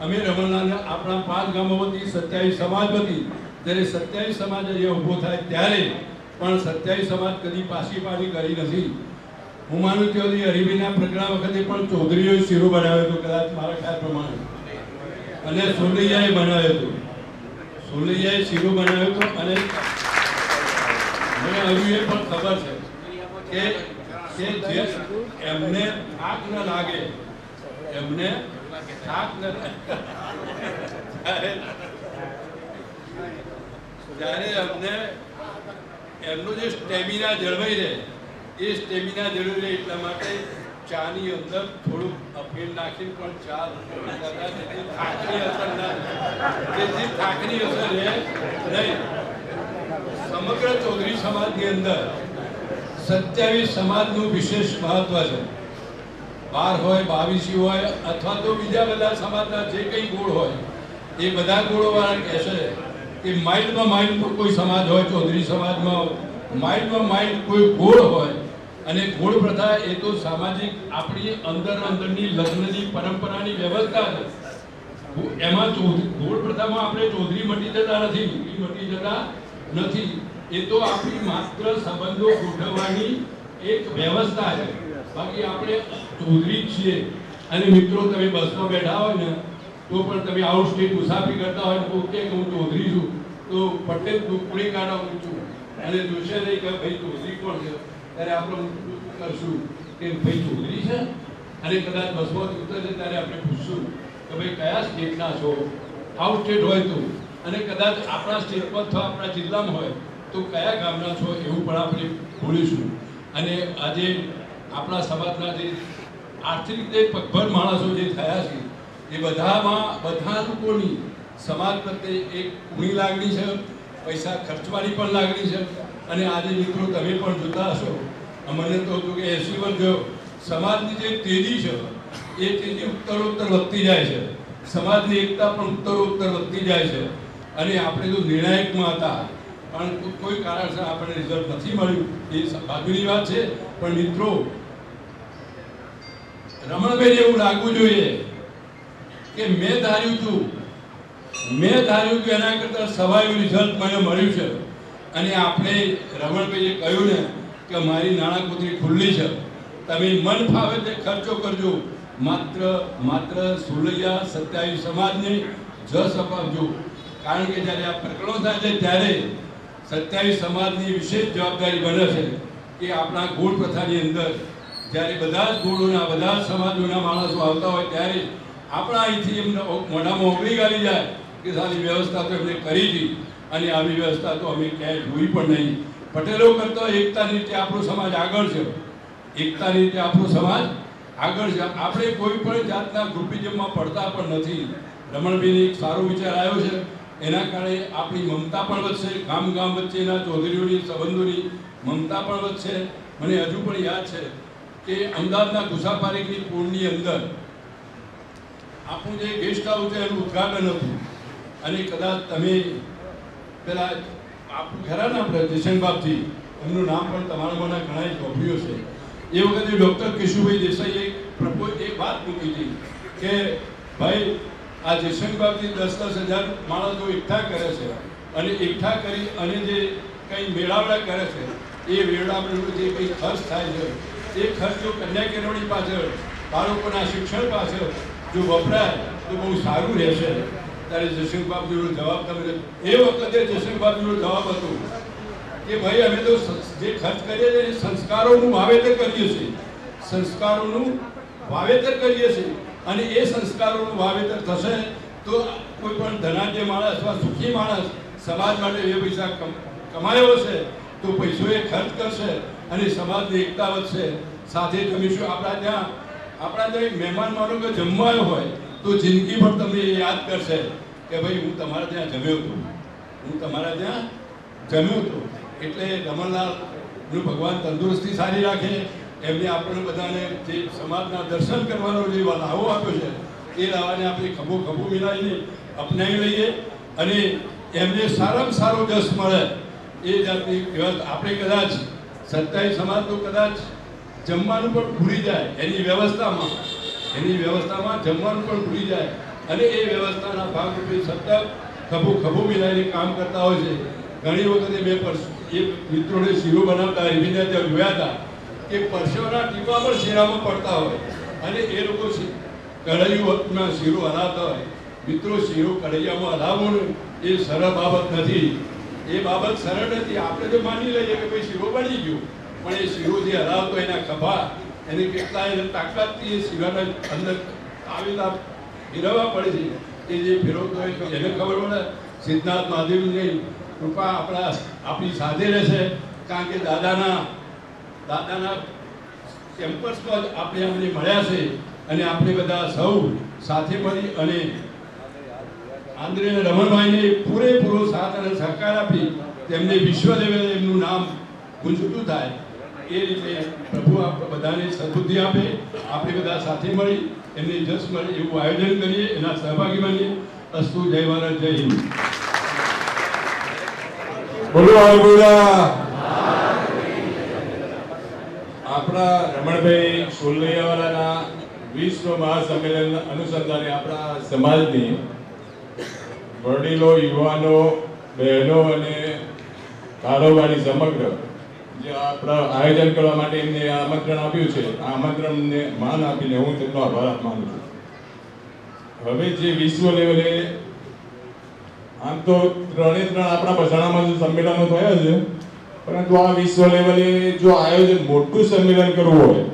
અમે રમણલાલને આપણા 5 ગામો વતી 27 સમાજ વતી જ્યારે 27 સમાજ અહીંયા ઊભો થાય ત્યારે પણ 27 સમાજ કદી પાછી પાડી કરી નથી. હું માનું ત્યાં સુધી હરિભાઈના પ્રગણા વખતે પણ ચૌધરીઓએ શીરો બનાવ્યો હતો, કદાચ મારા ખ્યાલ પ્રમાણે, અને સોલૈયાએ બનાવ્યો હતો. સોલૈયાએ શીરો બનાવ્યો હતો અને મને હજુ એ પણ ખબર છે કે જે એમને થાક ન લાગે, એમને થાક ન જ્યારે અમને એમનો જે સ્ટેમિના જળવાઈ રહે એ સ્ટેમિના જળવાઈ રહે એટલા માટે ચાની અંદર થોડુંક અફીણ નાખીને પણ ચા થાકની અસર રહે નહીં. સમગ્ર ચૌધરી સમાજની અંદર 27 સમાજનું વિશેષ મહત્વ છે. 12 હોય, 22 હોય અથવા તો બીજા બધા સમાજના જે કંઈ ગુણ હોય એ બધા ગુણોવાળા કહે છે કે માઇન્ડમાં માઇન્ડ કોઈ સમાજ હોય, ચૌધરી સમાજમાં માઇન્ડમાં માઇન્ડ કોઈ ગુણ હોય અને ગુણ પ્રથા એ તો સામાજિક આપણી અંદરની લગ્નની પરંપરાની વ્યવસ્થા છે. એમાં ગુણ પ્રથામાં આપણે ચૌધરી મટી જતા નથી. એ તો આપણી માત્ર સંબંધો ગોઠવવાની એક વ્યવસ્થા છે. બાકી આપણે ચૌધરી જ છીએ. અને મિત્રો, તમે બસમાં બેઠા હોય ને તો પણ તમે આઉટ સ્ટેટ મુસાફરી કરતા હોય તો કે હું ચૌધરી છું તો પટેલ ટુકડી કાઢું છું અને જોશે નહીં કે ભાઈ ચૌધરી કોણ છે, ત્યારે આપણે કરશું કે ભાઈ ચૌધરી છે, અને કદાચ બસમાં ઉતરશે ત્યારે આપણે પૂછશું કે ભાઈ કયા સ્ટેટના છો, આઉટ સ્ટેટ હોય તો, અને કદાચ આપણા સ્ટેટમાં અથવા આપણા જિલ્લામાં હોય તો કયા ગામના છો એવું પણ આપણે બોલીશું. અને આજે આપણા સમાજના જે આર્થિક રીતે પગભર માણસો જે થયા છે એ બધા લોકોની સમાજ પ્રત્યે એક ઊંડી લાગણી છે, પૈસા ખર્ચવાની પણ લાગણી છે. અને આજે મિત્રો તમે પણ જોતા હશો, મને તો હતું કે 80 વર્ષ ગયો, સમાજની જે તેજી છે એ તેજી ઉત્તરોત્તર વધતી જાય છે, સમાજની એકતા પણ ઉત્તરોત્તર વધતી જાય છે. અને આપણે તો નિર્ણાયકમાં હતા પણ કોઈ કારણસર આપણને રિઝલ્ટ નથી મળ્યું એ બાજુની વાત છે. પણ મિત્રો રમણભાઈને એવું લાગવું જોઈએ કે મેં ધાર્યું હતું એના કરતાં સવાયું રિઝલ્ટ મને મળ્યું છે. અને આપણે રમણભાઈએ કહ્યું ને કે મારી નાણાકોતરી ખુલ્લી છે, તમે મન ફાવે તે ખર્ચો કરજો, માત્ર સુલૈયા 27 સમાજને જસ અપાવજો. કારણ કે જ્યારે આ પ્રકરણો થાય છે ત્યારે 27 સમાજની વિશેષ જવાબદારી બને છે કે આપણા ગોળ પ્રથાની અંદર જ્યારે બધા જ ગોળોના બધા જ સમાજોના માણસો આવતા હોય ત્યારે આપણા અહીંથી એમને મોઢામાં ઓગળી ગાલી જાય કે સારી વ્યવસ્થા તો એમને કરી હતી, અને આવી વ્યવસ્થા તો અમે ક્યાંય જોઈ પણ નહીં. પટેલો કરતા એકતાની રીતે આપણો સમાજ આગળ છે, એકતાની રીતે આપણો સમાજ આગળ છે. આપણે કોઈ પણ જાતના ગ્રુપિઝમમાં પડતા પણ નથી. રમણભાઈને એક સારો વિચાર આવ્યો છે, એના કારણે આપણી મમતા પણ વધશે, ગામ વચ્ચેના ચૌધરીઓની સંબંધોની મમતા પણ વધશે. મને હજુ પણ યાદ છે કે અમદાવાદના ગુસાપારીની પોળની અંદર આપણું જે ગેસ્ટ હાઉસ છે એનું ઉદ્ઘાટન હતું, અને કદાચ તમે પેલા આપણું ખરા ને આપણે જયશંકરજી, એમનું નામ પણ તમારામાંના ઘણા ગોભ્યો છે. એ વખતે ડૉક્ટર કેશુભાઈ દેસાઈએ એક વાત મૂકી હતી કે ભાઈ આ જયશંકરજી 10,000 માણસો એકઠા કરે છે, અને એકઠા કરી અને જે કંઈ મેળાવડા કરે છે એ મેળાવડાનો જે કંઈ ખર્ચ થાય છે એ ખર્ચ જો કન્યા કેળવણી પાછળ, બાળકોના શિક્ષણ પાછળ જો વપરાય તો બહુ સારું રહેશે. ત્યારે જયશંકરબાબુનો જવાબ તમે એ વખતે જયશંકરબાબુનો જવાબ હતો કે ભાઈ અમે તો જે ખર્ચ કરીએ છીએ સંસ્કારોનું વાવેતર કરીએ છીએ, સંસ્કારોનું વાવેતર કરીએ છીએ, અને એ સંસ્કારોનું વાવેતર થશે તો કોઈ પણ ધનાઢ્ય માણસ અથવા સુખી માણસ સમાજ માટે એ પૈસા કમાયો હશે તો પૈસો એ ખર્ચ કરશે અને સમાજની એકતા વધશે. સાથે જમીશું. આપણા ત્યાં મહેમાન માનો કે જમવાનો હોય તો જિંદગીભર તમને યાદ કરશે કે ભાઈ હું તમારા ત્યાં જમ્યો હતો. એટલે રમણલાલનું ભગવાન તંદુરસ્તી સારી રાખે, એમને આપણને બધાને જે સમાજના દર્શન કરવાનો જે લાવો આપ્યો છે એ લાવાને આપણે ખભો મિલાવીને અપનાવી લઈએ, અને એમને સારામાં સારો જશ મળે એ જાતની વ્યવસ્થા. આપણે કદાચ 27 સમાજ તો કદાચ જમવાનું પણ ભૂલી જાય, એની વ્યવસ્થામાં જમવાનું પણ ભૂલી જાય, અને એ વ્યવસ્થાના ભાગરૂપે સતત ખભો મિલાવીને કામ કરતા હોય છે. ઘણી વખતે મેં એ મિત્રોને શીરો બનાવતા રીબીને ત્યાં જોયા હતા કે પરસેવાના ટીપા પણ શીરામાં પડતા હોય, અને એ લોકો કઢાઈઓમાં શીરો હલાવતા હોય. મિત્રો, શીરો કઢૈયામાં હલાવવો એ સરળ બાબત નથી. એ બાબત સરળ નથી. આપણે તો માની લઈએ કે ભાઈ શીરો બની ગયો, પણ એ શીરો જે હલાવતો એના ખભા, એને કેટલા તાકાતથી એ શીરાના અંદર આવેલા ફેરવવા પડે છે. એ જે ફેરવતો હોય એને ખબર પડે. સિદ્ધનાથ મહાદેવની કૃપા આપણી સાથે રહેશે, કારણ કે દાદાના કેમ્પસમાં જ આપણે અમને મળ્યા છે, અને આપણે બધા સૌ સાથે મળી અને આંદ્રેય રમણભાઈને પૂરેપૂરો સાથ અને સહકાર આપી તેમને વિશ્વ લેવલે એમનું નામ ગુંજતું થાય એ રીતે પ્રભુ બધાને સદબુદ્ધિ આપે. આપણે બધા સાથે મળી એમને જશ મળે એવું આયોજન કરીએ, એના સહભાગી બનીએ. અસ્તુ. જય ભારત, જય હિન્દ. બોલો આપણા રમણભાઈ સોલૈયાવાલાના વિશ્વ મહાસંમેલન અનુસંધાને આપણા સમાજની વડીલો, યુવાનો, બહેનો અને કારોબારી સમગ્ર જે આપણા આયોજન કરવા માટે એમને આમંત્રણ આપ્યું છે, આ આમંત્રણને માન આપીને હું તેમનો આભાર માનું છું. હવે જે વિશ્વ લેવલે આમ તો ત્રણ આપણા બસાણામાં જે સંમેલનો થયા છે, પરંતુ આ વિશ્વ લેવલે જો આયોજન મોટું સંમેલન કરવું હોય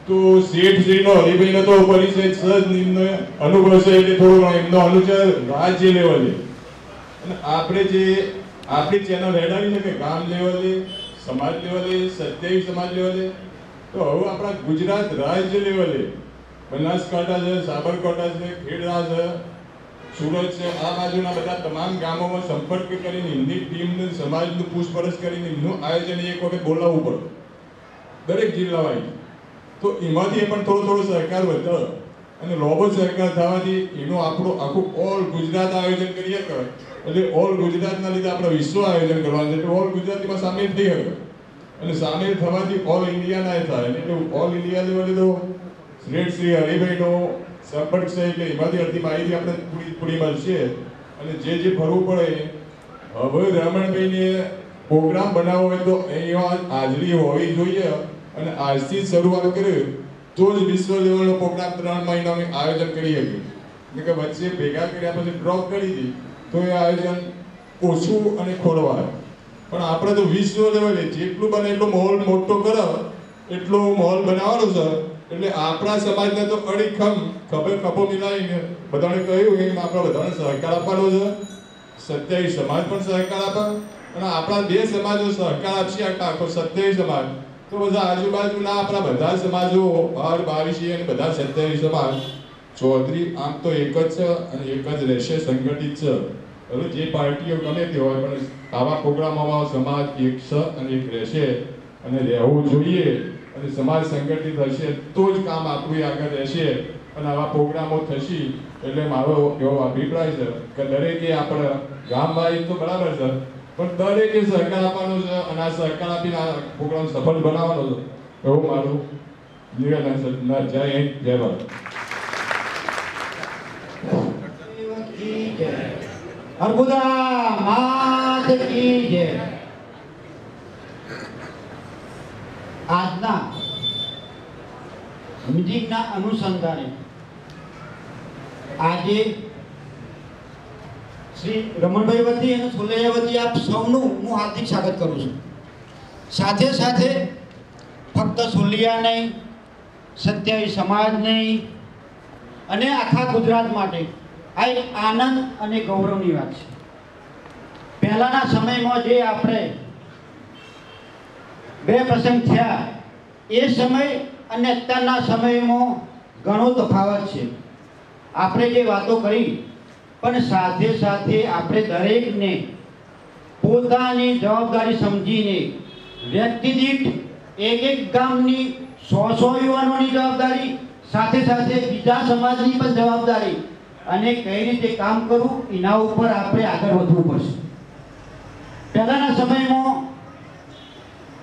તો શેઠશ્રીનો હરિભાઈનો તો પરિચય સહજ નિમ્ન અનુભવ છે, એટલે થોડો એમનો અનુચર રાજ્ય લેવલે અને આપણે જે આપણી ચેનલ હેડાવી છે કે ગામ લેવલે, સમાજ લેવલે, 27 સમાજ લેવલે, તો હવે આપણા ગુજરાત રાજ્ય લેવલે બનાસકાંઠા છે, સાબરકાંઠા છે, ખેડા છે, સુરત છે, આ બાજુના બધા તમામ ગામોમાં સંપર્ક કરીને એમની ટીમને સમાજનું પૂછપરછ કરીને એમનું આયોજન એક વખત બોલાવવું પડે દરેક જિલ્લા વાઇઝ. તો એમાંથી પણ થોડો સહકાર વધે અને લોબો સહકાર થવાથી એનું આપણું આખું ઓલ ગુજરાત આયોજન કરીએ કરે, એટલે ઓલ ગુજરાતના લીધે આપણે વિશ્વ આયોજન કરવાનું છે, એટલે ઓલ ગુજરાતીમાં સામેલ થઈ શકે અને સામેલ થવાથી ઓલ ઇન્ડિયાના થાય, એટલે ઓલ ઇન્ડિયા લેવલે તો શ્રી હરિભાઈનો સંપર્ક છે, એટલે એમાંથી અડધી માહિતી આપણે પૂરી મળશે અને જે ફરવું પડે. હવે રમણભાઈને પ્રોગ્રામ બનાવવો હોય તો અહીંયા હાજરી હોવી જોઈએ અને આજથી શરૂઆત કરીએ તો જ વિશ્વ લેવલનો પ્રોગ્રામ 3 મહિનાનું આયોજન કરી શકીએ. કે વચ્ચે ભેગા કર્યા પછી ડ્રોપ કરી હતી તો એ આયોજન ઓછું અને ખોરવાય. પણ આપણે તો વિશ્વ લેવલે જેટલું બને એટલો માહોલ મોટો કરો, એટલો માહોલ બનાવવાનો છે, એટલે આપણા સમાજને તો અડીખમ ખભો મિલાવીને બધાને કહ્યું એમ આપણે બધાને સહકાર આપવાનો છે. 27 સમાજ પણ સહકાર આપે અને આપણા 2 સમાજો સહકાર આપશે, આખો 27 સમાજ, તો બધા આજુબાજુના આપણા બધા સમાજો 22 અને બધા 27 સમાજ ચૌધરી આમ તો એક જ છે અને એક જ રહેશે, સંગઠિત છે. હવે જે પાર્ટીઓ ગમે તે હોય પણ આવા પ્રોગ્રામોમાં સમાજ એક છે અને એક રહેશે અને રહેવું જોઈએ અને સમાજ સંગઠિત હશે તો જ કામ આપણું આગળ રહેશે અને આવા પ્રોગ્રામો થશે. એટલે મારો એવો અભિપ્રાય છે કે દરેકે આપણે ગામ વાઇઝ તો બરાબર છે પણ દરેકે સહકાર આપવાનો છે અને આ સહકાર આપીને આ પ્રોગ્રામ સફળ બનાવવાનો છે, એવું મારું નિવેદન છે. જય હિન્દ, જય ભારત. અર્બુદા માત કી જય. આજના મીટિંગના અનુસંધાને આજે શ્રી રમણભાઈ વતી અને સોલૈયા વતી આપ સૌનું હું હાર્દિક સ્વાગત કરું છું. સાથે સાથે ફક્ત સોલૈયા નહીં, 27 સમાજ નહીં અને આખા ગુજરાત માટે આ એક આનંદ અને ગૌરવની વાત છે. પહેલાના સમયમાં જે આપણે 2 પ્રસંગ થયા એ સમય અને અત્યારના સમયમાં ઘણો તફાવત છે. આપણે જે વાતો કરી પણ સાથે સાથે આપણે દરેકને પોતાની જવાબદારી સમજીને વ્યક્તિ દીઠ એક ગામની 100 યુવાનોની જવાબદારી, સાથે સાથે બીજા સમાજની પણ જવાબદારી અને કઈ રીતે કામ કરવું એના ઉપર આપણે આગળ વધવું પડશે. પહેલાના સમયમાં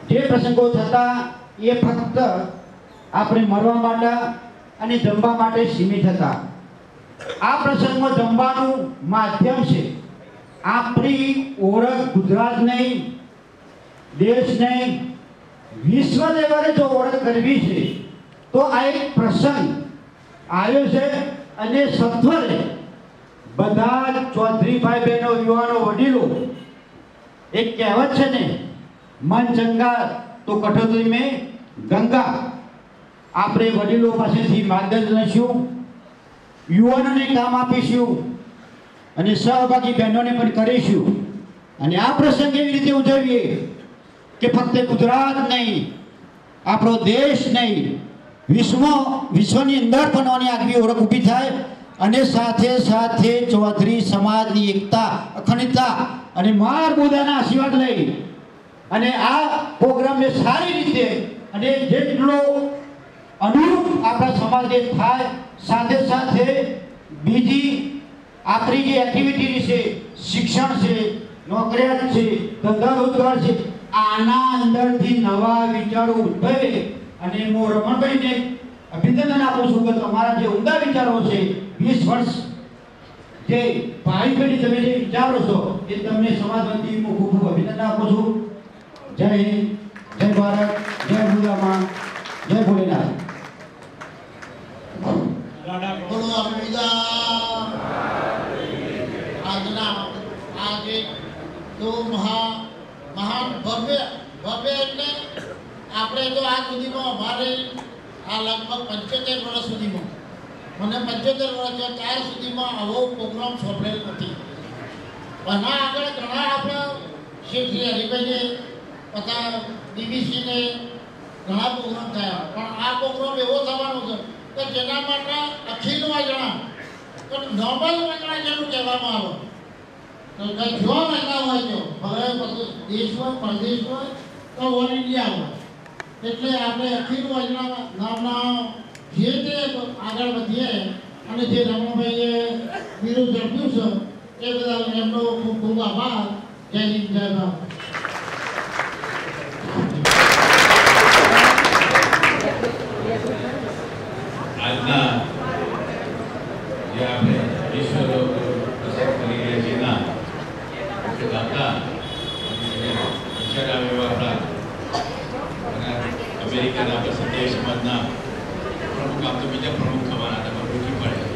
જે પ્રસંગો થતા એ ફક્ત આપણે મરવા માટે અને જમવા માટે સીમિત હતા. આ પ્રસંગમાં જમવાનું માધ્યમ છે. આપણી ઓળખ ગુજરાત નહીં, દેશ નહીં, વિશ્વ લેવલે જો ઓળખ કરવી છે તો આ એક પ્રસંગ આવ્યો છે અને સત્વરે બધા ચૌધરી ભાઈ બહેનો, યુવાનો, વડીલો, એક કહેવત છે ને, મન ચંગા તો કઠોતરી મેં ગંગા. આપણે વડીલો પાસેથી માર્ગદર્શન લઈશું, યુવાનોને કામ આપીશું અને સહભાગી બહેનોને પણ કરીશું. અને આ પ્રસંગ એવી રીતે ઉજવીએ કે ફક્ત ગુજરાત નહીં, આપણો દેશ નહીં, વિશ્વની અંદર પણ આની આગવી ઓળખ ઊભી થાય અને સાથે સાથે ચૌધરી સમાજની એકતા, અખંડતા અને મારબુદાના આશીર્વાદ લઈ અને આ પ્રોગ્રામને સારી રીતે અને જેટલો અનુરૂપ આપણા સમાજે થાય, સાથે સાથે બીજી આપણી જે એક્ટિવિટી છે, શિક્ષણ છે, નોકરિયાત છે, ધંધા રોજગાર છે, આના અંદરથી નવા વિચારો ઉદ્ભવે. અને હું રમણભાઈને અભિનંદન આપું છું કે તમારા જે ઉમદા વિચારો છે, 20 વર્ષ જે ભાઈ પેઢી તમે જે વિચારો છો એ તમને સમાજ વતી હું ખૂબ ખૂબ અભિનંદન આપું છું. જય હિન્દ, જય ભારત, જય ભૂલામાં, જય ભોલેનાથ. બોલો આપણે બીજા તો મહાન ભવ્ય એટલે આપણે તો આ સુધીમાં અમારે આ લગભગ 75 વર્ષ સુધીમાં મને 75 વર્ષ ત્યાર સુધીમાં આવો પ્રોગ્રામ સાંભળેલ નથી. આના આગળ ઘણા આપણા શેઠ શ્રી હરિભાઈને તથા બીબીસીને ઘણા પ્રોગ્રામ થયા, પણ આ પ્રોગ્રામ એવો થવાનો છે કે જેના માટે અખિલ વાજણા પણ નોબલ વાજણા જેનું કહેવામાં આવે તો જો વાજણા હોય તો હવે બધું દેશ હોય પરદેશ હોય તો ઓલ ઇન્ડિયા હોય, એટલે આપણે અખિલ વાજણા નામના જે તે આગળ વધીએ અને જે રમણભાઈએ વિરુદ્ધ ઝડપ્યું છે એ બધા એમનો ખૂબ ખૂબ આભાર. જય હિન્દ, જય ભારત. આજના જે આપણે વિશ્વ પસંદ કરી રહ્યા છીએ ના મુખ્ય દાતા વિચાર આવે એવા આપણા અમેરિકાના આપણા સત્યાવી સમાજના પ્રમુખ આમ તો બીજા પ્રમુખ થવાના હતા પણ રોકી પડ્યા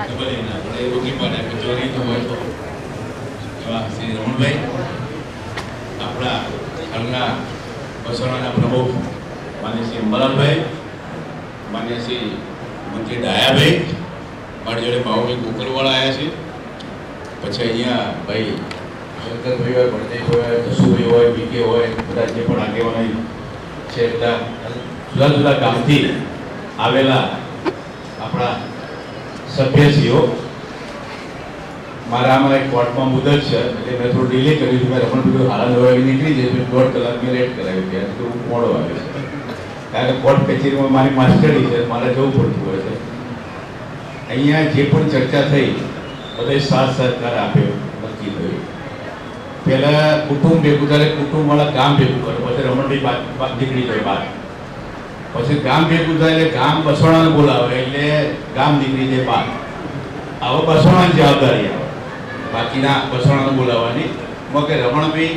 ખબર એના પણ એ રોકી પડ્યા કે ચોરી તો હોય તો એવા શ્રી રમણભાઈ આપણા ખલના બસોડાના પ્રમુખ માન્ય શ્રી અંબાલાલભાઈ, માન્ય શ્રી મંત્રી ડાયાભાઈ, મારી જોડે ભાવભાઈ કોકરવાળા આવ્યા છે, પછી અહીંયા ભાઈ શંકરભાઈ હોય, ભરતેશભાઈ હોય, જસુભાઈ હોય, બીકે હોય, બધા જે પણ આગેવાનો છે બધા જુદા જુદા ગામથી આવેલા આપણા સભ્યશ્રીઓ. મારા આમાં એક કોર્ટમાં મુદત છે એટલે મેં થોડું ડિલે કર્યું હતું. મેં રમણભાઈ હાલ હવે નીકળી જાય 1.5 કલાક મેં લેટ કરાવ્યું ત્યાં તો મોડો આવ્યો છે કારણ કે કોર્ટ કચેરીમાં મારી માસ્ટરી છે, મારે જવું પડતું હોય છે. અહીંયા જે પણ ચર્ચા થઈ બધે સાથ સહકાર આપ્યો, નક્કી થયું. પહેલાં કુટુંબ ભેગું થાય, કુટુંબવાળા ગામ ભેગું કરે, પછી રમણભાઈ નીકળી જાય બહાર, પછી ગામ ભેગું થાય એટલે ગામ બસોણાને બોલાવે એટલે ગામ નીકળી જાય બહાર. હવે બસોણાની જવાબદારી આવે, બાકીના બસોણાને બોલાવવાની. કે રમણભાઈ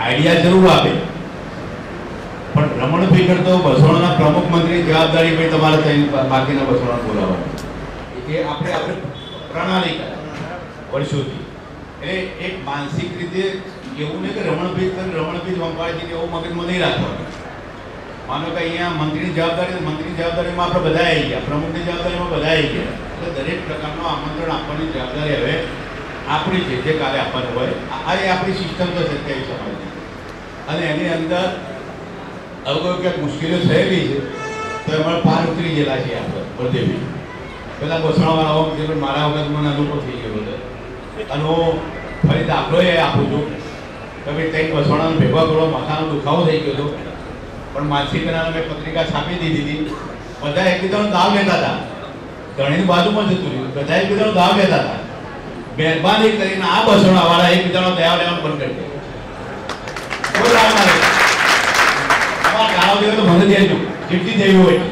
આઈડિયા જરૂર આપે પણ રમણભાઈ કરતો બસોણાના પ્રમુખ મંત્રી જવાબદારી ભાઈ તમારે ત્યાં બાકીના બસોણા બોલાવવાની. એ આપણે પ્રણાલી વર્ષોથી એટલે એક માનસિક રીતે એવું નહીં કે રમણભાઈ વંપાળજી એવું મગજમાં નહીં રાખવાનું. માનો કે અહીંયા મંત્રીની જવાબદારીમાં આપણે બધા આવી ગયા, પ્રમુખની જવાબદારીમાં બધા આવી ગયા, એટલે દરેક પ્રકારનું આમંત્રણ આપવાની જવાબદારી હવે આપણી છે, જે કાલે આપવાનું હોય. આ એ આપણી સિસ્ટમ તો સત્યાવી સમાજની, અને એની અંદર હવે ક્યાંક મુશ્કેલીઓ થયેલી છે તો એમાં પાર ઉતરી ગયેલા છે આપણે બળદેવી. પેલા બસણાવાળાઓ મારા વખત મને અનુભવ થઈ ગયો હતો, અને હું ફરી દાખલો એ આપું છું કે ભાઈ કંઈક બસણાનો ભેગા કરો, માથાનો દુખાવો થઈ ગયો હતો, પણ માનસિકતાને મેં પત્રિકા છાપી દીધી હતી. બધા એકબીજાનો દાવ લેતા હતા, ધણીની બાજુમાં જતું રહ્યું, બધા એકબીજાનો દાવ લેતા હતા. મહેરબાની કરીને આ બસણાવાળા એકબીજાનો દાવ લેવાનું બંધ કરી દે. કોઈ દાવ ના લે, ગાળો દેવો તો મને દેજો જેટલી દેવી હોય.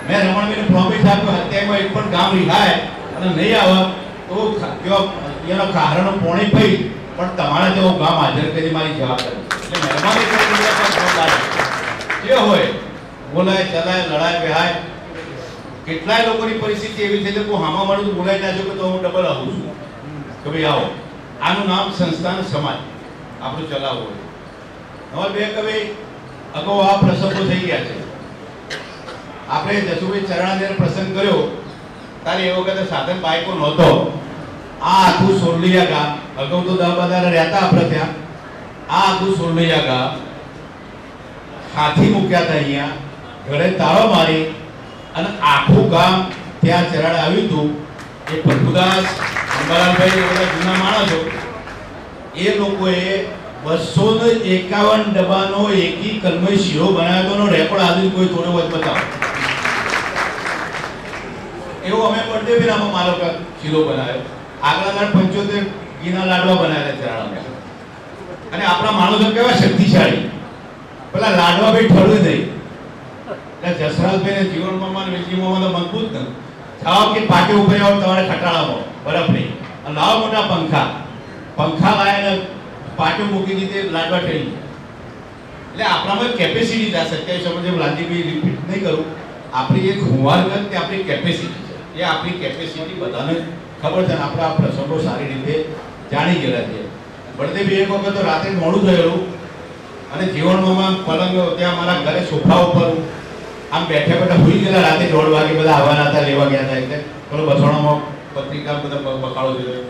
મેં રમણભાઈને પ્રોમિસ આપ્યો અત્યારમાં એક પણ ગામ રીહાય અને નહીં આવે તો એનો કારણો પોણી પઈ પણ તમારા જેવો ગામ હાજર કરી મારી જવાબદારી. એટલે મહેરબાની કરીને જે હોય બોલાય, ચલાય, લડાય, બેહાય. કેટલાય લોકોની પરિસ્થિતિ એવી થઈ છે કે હામા મારું બોલાઈ ના છો કે તો હું ડબલ આવું છું કે ભાઈ આવો. આનું નામ સંસ્થાન સમાજ આપણું ચલાવવું હોય. હવે બે કે ભાઈ અગાઉ આ પ્રસંગો થઈ ગયા છે. આપણે જસુભાઈ ચરણાદેર પ્રસંગ કર્યો ત્યારે એ વખતે સાધન બાઈકો નહોતો. આ આખું સોરલિયા ગામ, અગાઉ તો 10-12 રહેતા આપણે ત્યાં, આ આખું સોરલિયા ગામ હાથી મૂક્યા હતા અહીંયા, ઘરે તાળો મારી અને આખું ગામ ત્યાં ચરણ આવ્યું હતું. એ પ્રભુદાસ, અંબાલાલભાઈ એ બધા જૂના માણસો, એ લોકોએ 251 ડબ્બાનો એકી કલમય શીરો બનાવ્યો હતો. રેકોર્ડ આજે કોઈ થોડો વચ બતાવો. એવો અમે બર્થડે મારો શીરો બનાવ્યો. આગળના 75 ઘીના લાડવા બનાવ્યા ચરણા. અને આપણા માણસો કેવા શક્તિશાળી, પેલા લાડવા ભાઈ ઠરવું નહીં. એટલે જસરાજભાઈ ને જીવનમાં વેચીમાં તો મજબૂત ન જાવ કે પાટે ઉપર આવો તમારે ખટાડામાં બરફ નહીં, અને લાવો મોટા પંખા લાવીને પાટે મૂકી દીધી, લાડવા ઠરી. એટલે આપણામાં કેપેસિટી છે. 27 સમય જેમ લાલજીભાઈ રિપીટ નહીં કરું, આપણી એક હુંવારગત કે આપણી કેપેસિટી છે. એ આપણી કેપેસિટી બધાને ખબર છે. આપણે આ પ્રસંગો સારી રીતે જાણી ગયેલા છે. બળદેવી એક વખત તો રાત્રે મોડું થયેલું અને જીવનમાં પલંગ ત્યાં મારા ઘરે સોફા ઉપર આમ બેઠા બેઠા ભૂલી ગયેલા. રાતે 1:30 વાગે બધા આવવાના હતા, લેવા ગયા હતા. એટલે પેલો બસોણામાં પત્રિકા બધા બકાળો જોયો.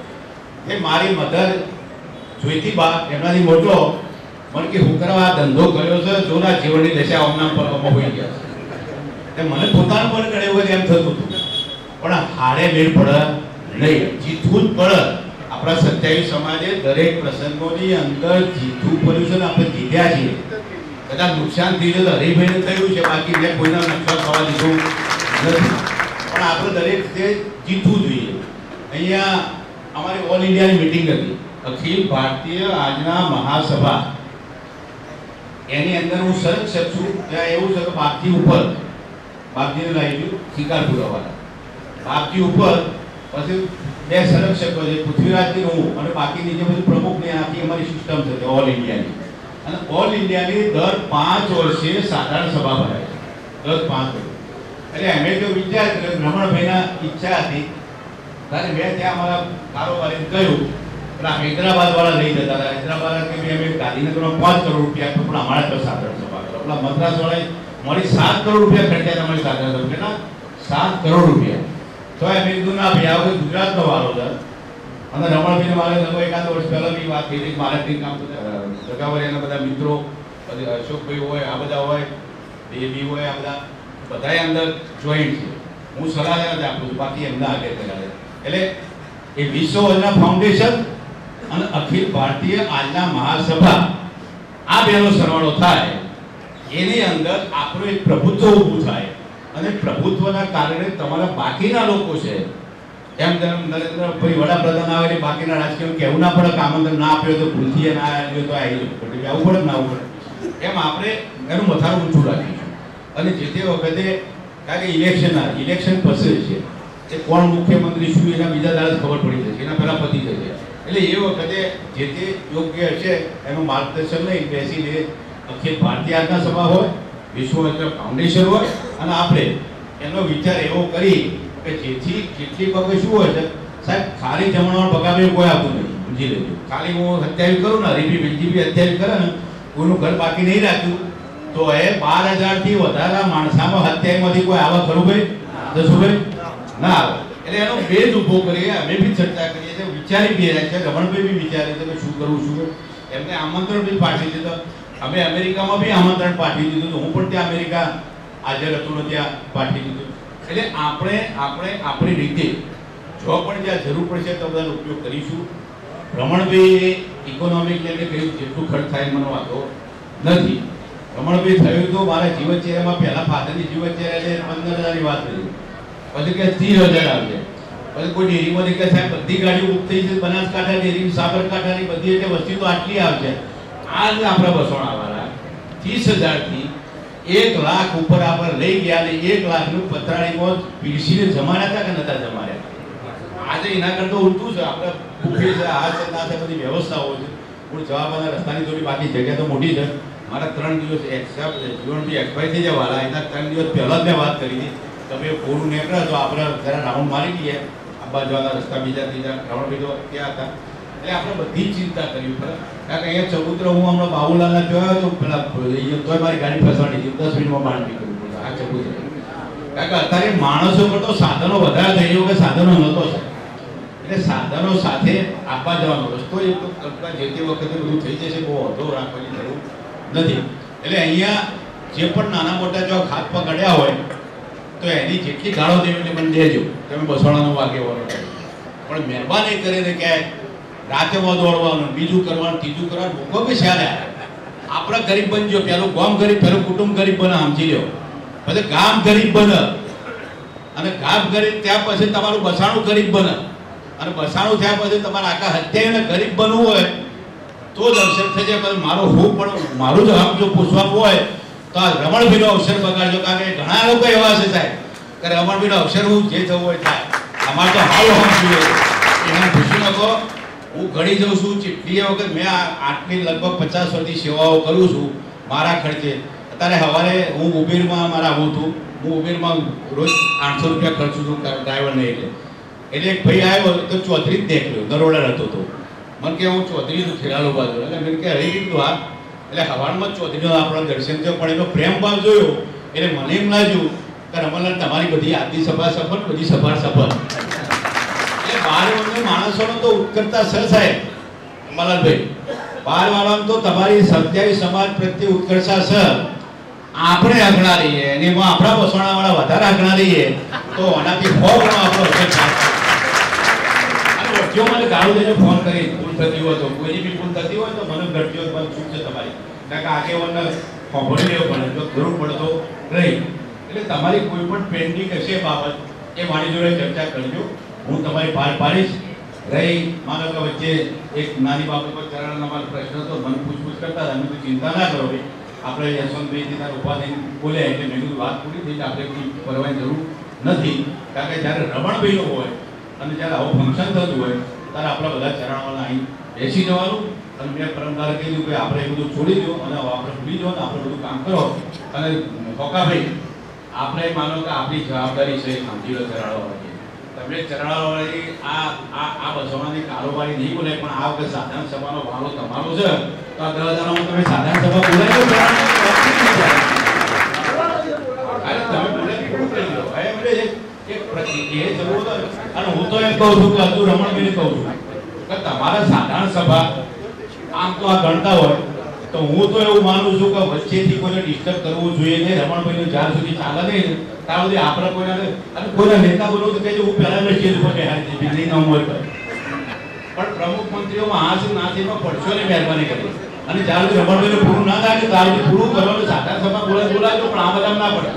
એ મારી મધર જોઈતી બા એમનાથી મોટલો મને કે હું કરવા આ ધંધો કર્યો છે, જોના જીવનની દશા હમણાં પર હોઈ ગયા છે. મને પોતાનું પણ ઘણી વખત એમ થતું હતું, પણ હારે મેળ પડે નહીં, જીતવું જ પડે. આપણા સત્યાવી સમાજે દરેક પ્રસંગોની અંદર જીતવું પડ્યું છે ને આપણે જીત્યા છીએ. કદાચ નુકસાન થયું તો હરિભાઈને થયું છે, બાકી મેં કોઈના નુકસાન થવા દીધું નથી. પણ આપણે દરેક રીતે જીતવું જોઈએ. અહીંયા અમારી ઓલ ઇન્ડિયાની મિટિંગ હતી, અખિલ ભારતીય આજના મહાસભા. એની અંદર હું સંરક્ષક છું. ત્યાં એવું છે કે બાપજી ઉપર, બાપજીને લાવી ગયું શિકારપુરા વાળા, બાપજી ઉપર પછી 2 સંરક્ષકો છે, પૃથ્વીરાજની હું અને બાકીની જે બધું પ્રમુખની આખી અમારી સિસ્ટમ છે ઓલ ઇન્ડિયાની. અને ઓલ ઇન્ડિયાની દર 5 વર્ષે સાધારણ સભા ભરાય છે, દર 5 વર્ષે. એટલે અમે જો વિચાર કર્યો, રમણભાઈના ઈચ્છા હતી ત્યારે મેં ત્યાં અમારા કારોબારીને કહ્યું, પેલા હૈદરાબાદ વાળા લઈ જતા હતા. હૈદરાબાદ કે અમે ગાંધીનગરમાં 5 કરોડ રૂપિયા આપ્યો, પણ અમારા તો સાધારણ સભા કરો. પેલા મદ્રાસ વાળાએ મારી 7 કરોડ રૂપિયા ખર્ચ્યા તમારી સાધારણ સભા. કેટલા? 7 કરોડ રૂપિયા. તો એમ કીધું ના ભાઈ, આ વખત ગુજરાતનો વારો છે. અને રમણભાઈને મારે લગભગ 1 વર્ષ પહેલાની વાત થઈ હતી. મારે કામ જગાવરિયાના બધા મિત્રો, અશોકભાઈ હોય, આ બધા હોય, દેવી હોય, આ બધાએ અંદર જોઈન્ટ છે. હું સલાહ જ આપું છું, બાકી એમના આગળ કર્યા છે. એટલે એ વિશ્વ યોજના ફાઉન્ડેશન અને અખિલ ભારતીય આજના મહાસભા, આ બેનો સરવાળો થાય, એની અંદર આપણું એક પ્રભુત્વ ઊભું થાય. અને પ્રભુત્વના કારણે તમારા બાકીના લોકો છે, એમ નરેન્દ્રભાઈ વડાપ્રધાન આવે એટલે બાકીના રાજકીય કહેવું ના પડે કે આમંત્રણ ના આપ્યો તો ભૂલથી ના આવ્યો તો આવી પડે, આવું પડે ના આવું પડે. એમ આપણે એનું મથારું ઊંચું રાખીશું. અને જે તે વખતે કારણ કે ઇલેક્શન પછી છે, એ કોણ મુખ્યમંત્રી શું એના બીજા દાડા ખબર પડી જશે, એના પહેલા પતી જશે. એટલે એ વખતે જે તે યોગ્ય છે એનું માર્ગદર્શન લઈ બેસીને અખિલ ભારતીય આજના સભા હોય, વિશ્વ યોજના ફાઉન્ડેશન હોય, અને આપણે એનો વિચાર એવો કરી કે જેથી કેટલીક વખત શું હોય છે સાહેબ, ખાલી જમણવાર બગાડે કોઈ આપતું નથી, સમજી લેજો. ખાલી હું હત્યાવી કરું ને, હરીફી બીજી હત્યાવી કરે ને, કોઈનું ઘર બાકી નહીં રાખ્યું તો એ 12,000 થી વધારે માણસામાં હત્યામાંથી કોઈ આવે ખરું ભાઈ? દસુભાઈ ના આવે. એટલે એનો બેઝ ઉભો કરીએ, અમે બી ચર્ચા કરીએ છીએ, વિચારી બી રહ્યા છે, રમણભાઈ બી વિચારે છે કે શું કરવું શું. એમને આમંત્રણ બી પાઠવી દીધું. અમે અમેરિકામાં બી આમંત્રણ પાઠવી દીધું. હું પણ ત્યાં અમેરિકા હાજર હતો ને ત્યાં પાઠવી દીધું. એટલે આપણે આપણી રીતે જો પણ જ્યાં જરૂર પડશે તો બધાનો ઉપયોગ કરીશું. રમણભાઈ ઇકોનોમિક લેવલે કહ્યું જેટલું ખર્ચ થાય મને વાંધો નથી. રમણભાઈ થયું તો મારા જીવનચર્યામાં પહેલા ફાધરની જીવનચર્યા 15,000ની વાત કરી, પછી કે 30,000 આવશે. પછી કોઈ ડેરીમાં કે સાહેબ બધી ગાડીઓ બુક થઈ છે, બનાસકાંઠા ડેરી, સાબરકાંઠાની બધી એટલે વસ્તી તો આટલી આવશે. આજ આપણા બસોણાવાળા 30,000 થી 1 લાખ ઉપર આપણે લઈ ગયા અને 1 લાખનું પતરાળીમાં પીસીને જમાડ્યા હતા કે નતા જમાડ્યા. આજે એના કરતા ઉલટું છે. આપણે ભૂખી છે, આ છે, ના છે, બધી વ્યવસ્થાઓ છે. પણ જવાબના રસ્તાની થોડી બાકી જગ્યા તો મોટી છે. મારા 3 દિવસ જીવનથી એક્સપાયર થઈ જવાના, એના 3 દિવસ પહેલાં જ મેં વાત કરી હતી. તમે પૂરું નીકળે તો આપણે જરા રાઉન્ડ મારી લઈએ, આબા જવાના રસ્તા બીજા ત્રીજા રાઉન્ડ બીજો ક્યાં હતા. એટલે આપણે બધી જ ચિંતા કરવી પડે. કારણ કે અહીંયા ચબૂતરો હું હમણાં બાબુલાલના જોયો તો પેલા તોય મારી ગાડી ફસવાની હતી, 10 મિનિટમાં પાણી કરવું પડે આ ચબૂતરો. કારણ કે અત્યારે માણસો કરતો સાધનો વધારે થઈ ગયો કે સાધનો નહોતો છે. એટલે સાધનો સાથે આપવા જવાનો રસ્તો એ જે તે વખતે બધું થઈ જશે, બહુ અડધો રાખવાની જરૂર નથી. એટલે અહીંયા જે પણ નાના મોટા જો ખાત પકડ્યા હોય તો એની જેટલી ગાળો દેવી એટલે મને દેજો, તમે બસોણાનો વાગેવાનો. પણ મહેરબાની કરીને ક્યાંય રાતેમાં દોડવાનું, બીજું કરવાનું, ત્રીજું કરવાનું, લોકો બી સારા. આપણે ગરીબ બનજો, પેલું ગામ ગરીબ, પેલું કુટુંબ ગરીબ બને, સમજી લો. પછી ગામ ગરીબ બને, અને ગામ ગરીબ ત્યાં પછી તમારું બસાણું ગરીબ બને, અને બસાણું થયા પછી તમારે આખા હત્યાને ગરીબ બનવું હોય તો જ અવસર થઈ જાય. મારો હું પણ મારું જ હક જો પૂછવાનું હોય તો આ રમણભાઈનો અવસર બગાડજો. કારણ કે ઘણા લોકો એવા છે સાહેબ કે રમણભાઈનો અવસર હું જે થવું હોય થાય. અમારે તો હાલ હમ જોઈએ એને પૂછી નાખો. હું ઘડી જાઉં છું ચીટલી વખત. મેં આટલી લગભગ 50 વર્ષથી સેવાઓ કરું છું મારા ખર્ચે. અત્યારે સવારે હું ઉબેરમાં મારા આવું છું, હું ઉબેરમાં રોજ 800 રૂપિયા ખર્ચું છું ડ્રાઈવરને. એટલે એક ભાઈ આવ્યો તો 34 જ દેખ્યો, દરોડા હતો તો મને કે હું ચૌધરીનું ખેરાલુ બાજુ એટલે મેં કે રહી કીધું હા એટલે હવારમાં ચૌધરીનો આપણો દર્શન થયો પણ એનો પ્રેમ ભાવ જોયો એટલે મને એમ લાગ્યું કે રમણલાલ તમારી બધી આદિ સભા સફળ બધી સભા સફળ એટલે 12 વર્ષના માણસોનો તો ઉત્કર્ષતા સર સાહેબ રમણલાલભાઈ 12 વાળાનો તો તમારી 27 સમાજ પ્રત્યે ઉત્કર્ષતા સર આપણે આગળ રહીએ અને એમાં આપણા વસવાણા વાળા વધારે આગળ રહીએ તો આનાથી 100 ગણો આપણો જો મને ગાળો દેજો ફોન કરી ભૂલ થતી હોય તો કોઈની બી ભૂલ થતી હોય તો મને ગટજો પણ ચૂક છે તમારી કારણ કે આગેવાનને સાંભળી લેવું પડે જો જરૂર પડે તો રહી એટલે તમારી કોઈ પણ પેન્ડિંગ હશે બાબત એ મારી જોડે ચર્ચા કરજો હું તમારી પાર પાડીશ રહી માનો કે વચ્ચે એક નાની બાબત પર ચરણના મારો પ્રશ્ન હતો મને પૂછપૂછ કરતા હતા મેં ચિંતા ના કરો ભાઈ આપણે યશવંતભાઈથી ઉભા થઈને બોલ્યા એટલે મેં કીધું વાત પૂરી થઈ આપણે કોઈ કરવાની જરૂર નથી કારણ કે જ્યારે રમણભાઈનો હોય અને જ્યારે આવું ફંક્શન થતું હોય ત્યારે આપણા બધા ચરણવાળા અહીં બેસી જવાનું અને મેં પરમદારે કીધું કે આપણે એ બધું છોડી દો અને આપણે ભૂલી જાઓ ને આપણે બધું કામ કરો અને ખોકાભાઈ આપણે માનો કે આપણી જવાબદારી છે સાંભળી લો ચરણવાળાની તમે ચરણવાળાની આ બસોનાની કારોબારી નહીં બોલે પણ આ વખત સાધારણ સભાનો વારો તમારો છે તો આ 10 હજારમાં તમે સાધારણ સભા બોલાવી દો તમે બોલાવી પૂરું કરી દો અને હું તો એમ કહું છું કે હજુ રમણભાઈને કહું છું કે તમારા સાધારણ સભા આમ તો આ ગણતા હોય તો હું તો એવું માનું છું કે વચ્ચેથી કોઈને ડિસ્ટર્બ કરવું જોઈએ નહીં રમણભાઈનું જ્યાં સુધી ચાલે નહીં ત્યાં સુધી આપણે કોઈને અને કોઈના નેતા બોલવું તો કહેજો હું પહેલા સ્ટેજ ઉપર બેહાડી દીધી ન હોય પણ પ્રમુખ મંત્રીઓમાં હા શું ના થઈમાં પડશો ને મહેરબાની કરી અને જ્યાં સુધી રમણભાઈનું પૂરું ના થાય ત્યાં સુધી પૂરું કરવાનું સાધારણ સભા બોલાવજો પણ આ બધા ના પડે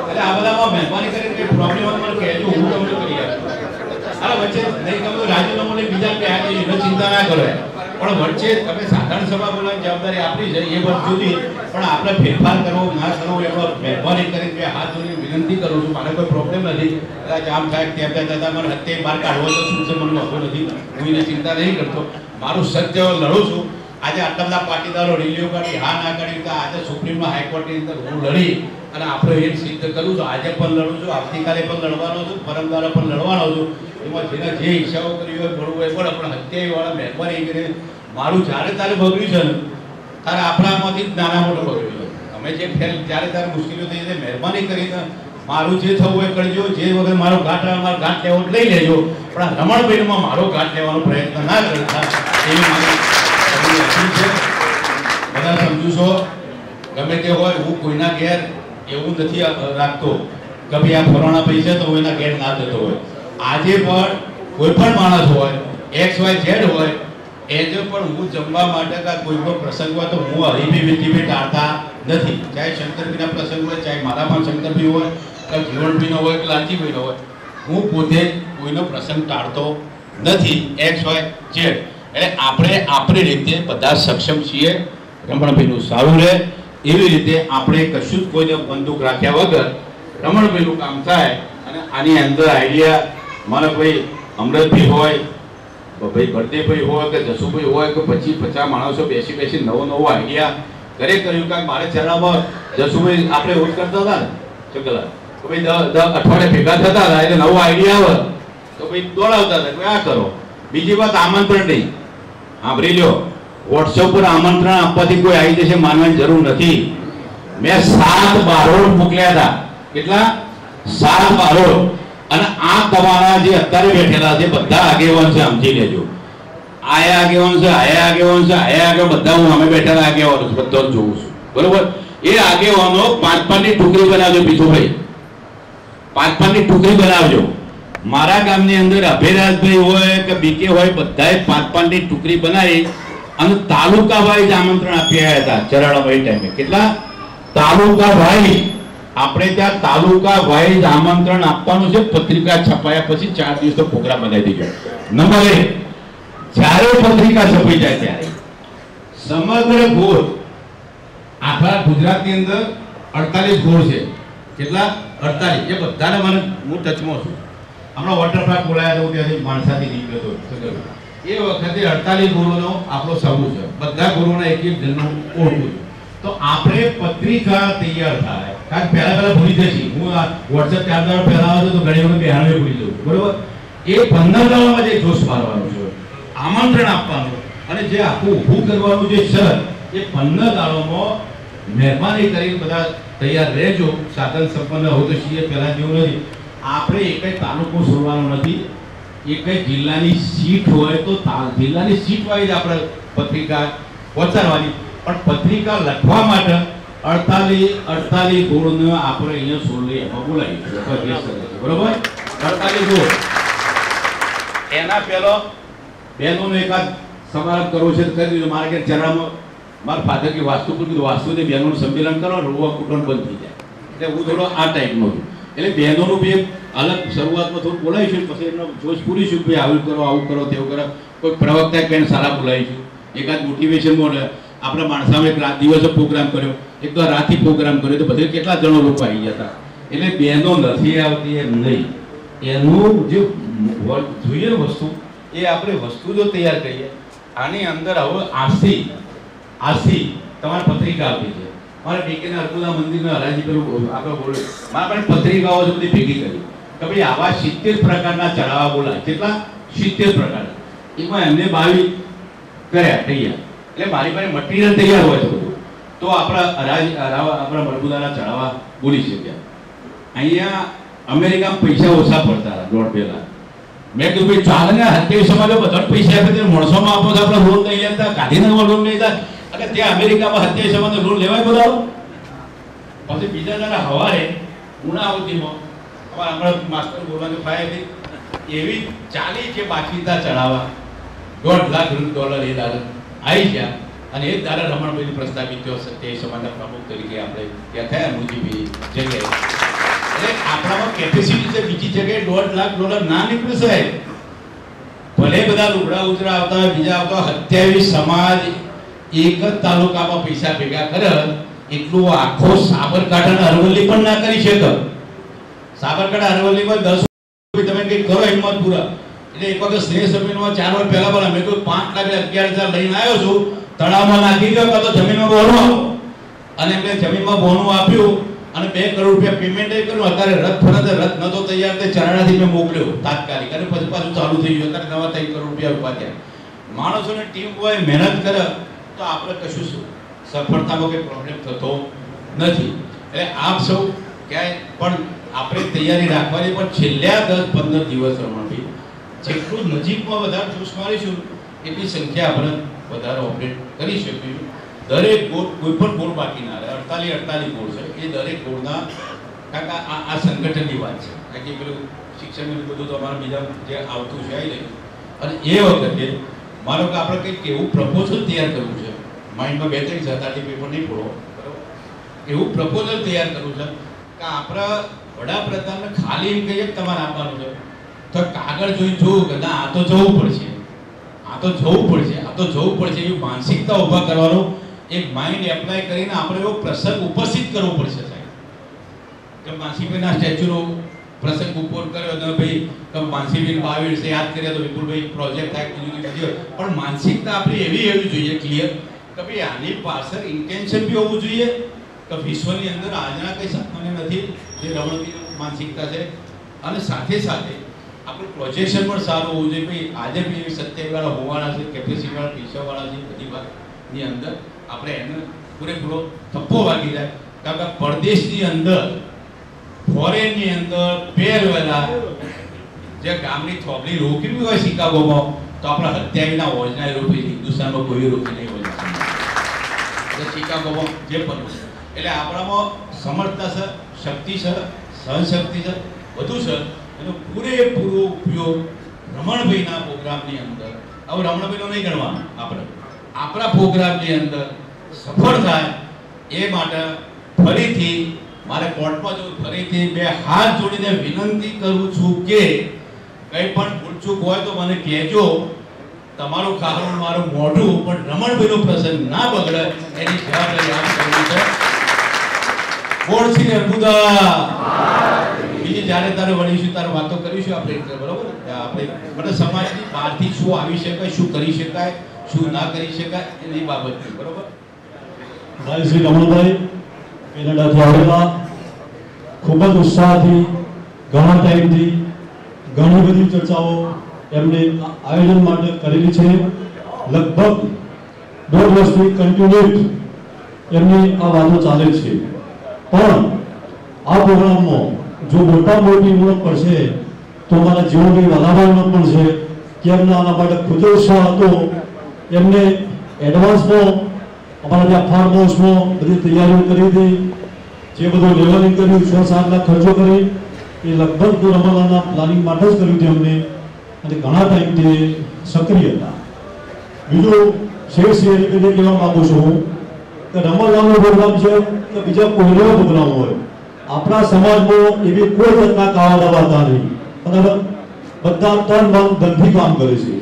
એટલે આ બધામાં મહેરબાની કરીને કોઈ પ્રોબ્લેમ હોય મને કહેજો હું તમને કરી આપું અરે વચ્ચે નહીં તમે રાજીનામું લઈ બીજા કે આ એનો ચિંતા ના કરો પણ વચ્ચે તમે સાધારણ સભા બોલાવવાની જવાબદારી આપણી છે એ વર્ષ સુધી પણ આપણે ફેરફાર કરવો ના કરવો એનો મહેરબાની કરીને બે હાથ જોડીને વિનંતી કરું છું મારે કોઈ પ્રોબ્લેમ નથી કદાચ આમ થાય ત્યાં જતા મને હત્તે બહાર કાઢવો તો શું છે મને વાંધો નથી હું એને ચિંતા નહીં કરતો મારું સત્ય લડું છું આજે આટલા બધા પાટીદારો રેલીઓ કાઢી હા ના કાઢી કે આજે સુપ્રીમમાં હાઈકોર્ટની અંદર હું લડી અને આપણે એ સિદ્ધ કરું છું આજે પણ લડું છું આવતીકાલે પણ લડવાનો છું પરમદારે પણ લડવાનો છું એમાં જેને જે હિસાબો કર્યો હોય ભરવું હોય પણ આપણે હત્યાવાળા મહેરબાની કરીને મારું જ્યારે તારે બગડ્યું છે ને તારે આપણામાંથી જ નાના મોટું બગડ્યું છે અમે જે ફેલ જ્યારે તારે મુશ્કેલીઓ થઈ છે મહેરબાની કરીને મારું જે થવું હોય કરજો જે વગર મારો ઘાટ લેવો લઈ લેજો પણ આ રમણભાઈમાં મારો ઘાટ લેવાનો પ્રયત્ન ના કરતા એવી મારી બધા સમજુ છો ગમે તે હોય હું કોઈના ઘેર એવું નથી રાખતો કે ભાઈ આ ફલાણા પૈસા તો હું એના ઘેર ના જતો હોય આજે પણ કોઈ પણ માણસ હોય XYZ હોય એને પણ હું જમવા માટે કોઈ પણ પ્રસંગ હોય તો હું હરીફી વિધિભી ટાળતા નથી ચાહે શંકરભાઈના પ્રસંગ હોય ચાહે મારા પણ શંકરભાઈ હોય કે જીવણભાઈનો હોય કે લાલજીભાઈનો હોય હું પોતે કોઈનો પ્રસંગ ટાળતો નથી XYZ એટલે આપણે આપણી રીતે બધા સક્ષમ છીએ રમણભાઈનું સારું રહે એવી રીતે આપણે કશું જ કોઈને બંદૂક રાખ્યા વગર રમણભાઈનું કામ થાય અને આની અંદર આઈડિયા મારા ભાઈ અમૃતભાઈ હોય ભાઈ ભરદેભાઈ હોય કે જસુભાઈ હોય કે 25-50 માણસો બેસી નવો આઈડિયા ઘરે કર્યું કારણ મારે ચરણામાં જસુભાઈ આપણે એવું કરતા હતા ને ચકલા તો ભાઈ 10 અઠવાડિયે ભેગા થતા હતા એટલે નવો આઈડિયા આવે તો ભાઈ દોડાવતા હતા કે આ કરો બીજી વાત આમંત્રણ નહીં સાંભળી લ્યો વોટ્સએપ પર આમંત્રણ આપવાથી કોઈ આવી જશે માનવાની જરૂર નથી મેં 7 બારોડ મોકલ્યા હતા કેટલા 7 બારોડ અને આ તમારા જે અત્યારે બેઠેલા છે બધા આગેવાન છે સમજી લેજો આયા આગેવાન છે બધા હું અમે બેઠેલા આગેવાનો છું બધા જોઉં છું બરોબર એ આગેવાનો 5-5 ની ટુકડી બનાવજો પીછુભાઈ 5-5 ની ટુકડી બનાવજો મારા ગામની અંદર અભયરાજભાઈ હોય કે બીકે હોય બધાએ 5-5 ની ટુકડી બનાવી અને તાલુકા વાઇઝ આમંત્રણ આપ્યા હતા ચરાળાભાઈ ટાઈમે કેટલા તાલુકા વાઇઝ આપણે ત્યાં તાલુકા વાઇઝ આમંત્રણ આપવાનું છે પત્રિકા છપાયા પછી 4 દિવસનો પ્રોગ્રામ બનાવી દીધો નંબર 1 જ્યારે પત્રિકા છપાઈ જાય ત્યારે સમગ્ર ગોળ આખા ગુજરાતની અંદર 48 ગોળ છે કેટલા 48 એ બધાને મને હું ટચમાં છું હમણાં વોટર પાર્ક બોલાયા તો ત્યાંથી માણસાથી નીકળ્યો હતો એ વખતે 48 ગુરુનો આપણો સમૂહ છે બધા ગુરુના એક જણનું ઓળખું તો આપણે પત્રિકા તૈયાર થાય કારણ પહેલા ભૂલી જશે હું વોટ્સએપ 4 દાડા પહેલા આવે તો ઘણી વખત બેહાડે ભૂલી જવું બરોબર એ 15 દાડામાં જે જોશ મારવાનું છે આમંત્રણ આપવાનું અને જે આખું ઊભું કરવાનું જે છે એ 15 દાડોમાં મહેરબાની કરીને બધા તૈયાર રહેજો. સાધન સંપન્ન હોય તો છીએ પહેલા જેવું નથી. આપણે એકય તાલુકો છોડવાનો નથી. એકય જિલ્લાની સીટ હોય તો જિલ્લાની સીટ વાઇઝ આપણે પત્રિકા પહોંચાડવાની, પણ પત્રિકા લખવા માટે 48 ગુણને આપણે અહીંયા છોડી એમાં બોલાવી બરોબર. 48 ગુણ. એના પહેલો બહેનોનો એકાદ સમારંભ કરવો છે તો કરી દીધો. મારા કે ચરણામાં મારા ફાધર કે વાસ્તુ કીધું વાસ્તુને બહેનોનું સંમેલન કરો, રોવા કુટુંબ બંધ થઈ જાય. એટલે હું થોડો આ ટાઈપનો છું. એટલે બહેનોનું બી અલગ શરૂઆતમાં થોડું બોલાવીશું, પછી એમનો જોશ પૂરીશું ભાઈ આવું કરો આવું કરો તેવું કરો. કોઈ પ્રવક્તા બેન સારા બોલાવીશું. એકાદ મોટિવેશન મળે. આપણે માણસામાં એક રાત દિવસે પ્રોગ્રામ કર્યો, એક તો રાતે પ્રોગ્રામ કર્યો, તો બધે કેટલા જણો લોકો આવી ગયા હતા. એટલે બહેનો નથી આવતી એમ નહીં. એનું જે જોઈએ વસ્તુ એ આપણે વસ્તુ જો તૈયાર કરીએ. આની અંદર હવે આજથી તમારે પત્રિકા આપી છે. મારે ડીકેના અર્બુદા મંદિરના હરાજી પેલું આપણે બોલે મારા પણ પત્રિકાઓ જ બધી ભેગી કરી કે ભાઈ આવા 70 પ્રકારના ચડાવવા બોલાય. કેટલા? 70 પ્રકારના. એમાં એમને 22 કર્યા તૈયાર. એટલે મારી પાસે મટીરિયલ તૈયાર હોય છે બધું, તો આપણા અર્બુદાના ચડાવવા બોલી શક્યા. અહીંયા અમેરિકામાં પૈસા ઓછા પડતા હતા 1.5 લાખ. મેં કીધું ભાઈ ચાલે ને 27 સમાજો બધા પૈસા આપે છે, 900માં આપો તો આપણે લોન લઈ લેતા, ગાંધીનગરમાં લોન લઈ લેતા. અને ત્યાં અમેરિકામાં 27 સમાજો લોન લેવાય બધા. પછી બીજા જણા હવારે ઉનાવતીમાં હમણાં માસ્ટર બોલવાની ફાય એવી 40 જે બાકી હતા ચડાવવા $1.5 લાખ એ દાડે આવી ગયા. અને એ દાડે રમણભાઈ પ્રસ્તાવિત થયો તે સમાજના પ્રમુખ તરીકે આપણે ત્યાં થયા મુજીબી જગ્યાએ. એટલે આપણામાં કેપેસિટી છે. બીજી જગ્યાએ $1.5 લાખ ના નીકળી સાહેબ. ભલે બધા લુગડા ઉતરા આવતા હોય, બીજા આવતા 27 સમાજ એક જ તાલુકામાં પૈસા ભેગા કરે એટલું આખો સાબરકાંઠા અરવલ્લી પણ ના કરી શકે. સાબરકાંઠા અરવલ્લીમાં 10 તમે કઈ કરો હિંમત પૂરા. એટલે એક વખત સ્નેહ સમિતિમાં 4 વર્ષ પહેલા પણ મેં કહ્યું 5,11,000 લઈને આવ્યો છું, તળાવમાં નાખી દો કાં તો જમીનમાં બોનું આપો. અને એમને જમીનમાં બોનું આપ્યું અને 2 કરોડ રૂપિયા પેમેન્ટ કર્યું. અત્યારે રથ ફરજ રથ નતો તૈયાર, તે ચરણાથી મેં મોકલ્યો તાત્કાલિક. અને પછી પાછું ચાલુ થઈ ગયું. અત્યારે નવા 3 કરોડ રૂપિયા ઉભા થયા. માણસોની ટીમ હોય, મહેનત કરે તો આપણે કશું સફળતામાં કંઈ પ્રોબ્લેમ થતો નથી. એટલે આપ સૌ ક્યાંય પણ આપણે તૈયારી રાખવાની. પણ છેલ્લા 10-15 દિવસ રમણભાઈ જેટલું નજીકમાં વધારે જોશ મારીશું એટલી સંખ્યા આપણે વધારે ઓપરેટ કરી શકીશું. દરેક ગોળ કોઈ પણ ગોળ બાકી ના રહે. 48 ગોળ છે. એ દરેક ગોળના કારણ કે આ સંગઠનની વાત છે. કારણ કે પેલું શિક્ષણ બધું તો અમારા બીજા જે આવતું છે આવી જાય. અને એ વખતે માનો કે આપણે કંઈક એવું પ્રપોઝલ તૈયાર કરવું છે. માઇન્ડમાં 2-3 સતાથી પેપર નહીં પડો બરાબર. એવું પ્રપોઝલ તૈયાર કરવું છે કે આપણા વડાપ્રધાનને ખાલી એમ કહીએ તમારે આપવાનું છે તો કાગળ જોઈને જોવું કે ના આ તો જવું પડશે, આ તો જવું પડશે, આ તો જવું પડશે. એવી માનસિકતા ઊભા કરવાનો એક માઇન્ડ એપ્લાય કરીને આપણે એવો પ્રસંગ ઉપસ્થિત કરવો પડશે સાહેબ. કે માનસીભાઈના સ્ટેચ્યુનો પ્રસંગ ઉપર કર્યો તો ભાઈ માનસીભાઈ 22 વર્ષે યાદ કર્યા તો વિપુલભાઈ પ્રોજેક્ટ થાય બીજું. પણ માનસિકતા આપણી એવી જોઈએ ક્લિયર કે ભાઈ આની પાછળ ઇન્ટેન્શન બી હોવું જોઈએ કે વિશ્વની અંદર આજના કંઈ સામાન્ય નથી જે રમણભાઈની માનસિકતા છે. અને સાથે સાથે આપણું પ્રોજેક્શન પણ સારું હોવું જોઈએ. ભાઈ આજે બી એવી સત્યવાળા હોવાના છે, કેપેસિટીવાળા પૈસાવાળા છે. બધી વાતની અંદર આપણે એને પૂરેપૂરો થપ્પો વાગી જાય. કારણ કે પરદેશની અંદર ફોરેનની અંદર પહેરવેલા જે ગામની થોબડી રોકી હોય શિકાગોમાં તો આપણા 27ના ઓરિજિનલ રોકી હિન્દુસ્તાનમાં કોઈ રોકી નહીં હોય શિકાગોમાં જે પણ. એટલે આપણામાં સમર્થતા છે, શક્તિ છે, સહનશક્તિ છે, બધું છે. એનો પૂરેપૂરો ઉપયોગ રમણભાઈના પ્રોગ્રામની અંદર હવે રમણભાઈનો નહીં ગણવાનું આપણે આપણા પ્રોગ્રામની અંદર સફળ થાય એ માટે ફરીથી મારે કોર્ટમાં જવું. ફરીથી 2 હાથ જોડીને વિનંતી કરું છું કે કંઈ પણ ભૂલચૂક હોય તો મને કહેજો. તમારું કારણ મારું મોઢું પણ રમણભાઈનો પ્રસંગ ના બગડે એની જવાબદારી આપ કરવી છે. બોલ શ્રી અર્બુદા. બીજી જ્યારે તારે વળીશું તારે વાતો કરીશું આપણે બરોબર. આપણે મને સમાજની બહારથી શું આવી શકાય, શું કરી શકાય, શું ના કરી શકાય એની બાબતની બરોબર. ભાઈ શ્રી રમણભાઈ કેનેડાથી આવેલા ખૂબ જ ઉત્સાહથી ઘણા ટાઈમથી ઘણી બધી ચર્ચાઓ એમને આયોજન માટે કરેલી છે. લગભગ 1.5 વર્ષથી કન્ટિન્યુઅસ એમની આ વાતો ચાલે છે. પણ આ પ્રોગ્રામમાં જો મોટા મોટી ઉણપ પડશે તો મારા જીવનની વાલાભાઈનો પણ છે કે એમને આના માટે ખુદ ઉત્સાહ હતો. એમને એડવાન્સમાં અમારા ત્યાં ફાર્મ હાઉસમાં બધી તૈયારીઓ કરી હતી. જે બધું લેવલિંગ કર્યું 6-7 લાખ ખર્ચો કરી એ લગભગ રમલાના પ્લાનિંગ માટે જ કર્યું હતું એમને, અને ઘણા ટાઈમથી સક્રિય હતા. બીજું શેર કહેવા માંગુ છું કે રમલાનો પ્રોગ્રામ છે કે બીજા કોઈનો પ્રોગ્રામ હોય, આપણા સમાજમાં એવી કોઈ જાતના કાવા દબાતા નહીં. બરાબર, બધા તન મન ધનથી કામ કરે છે.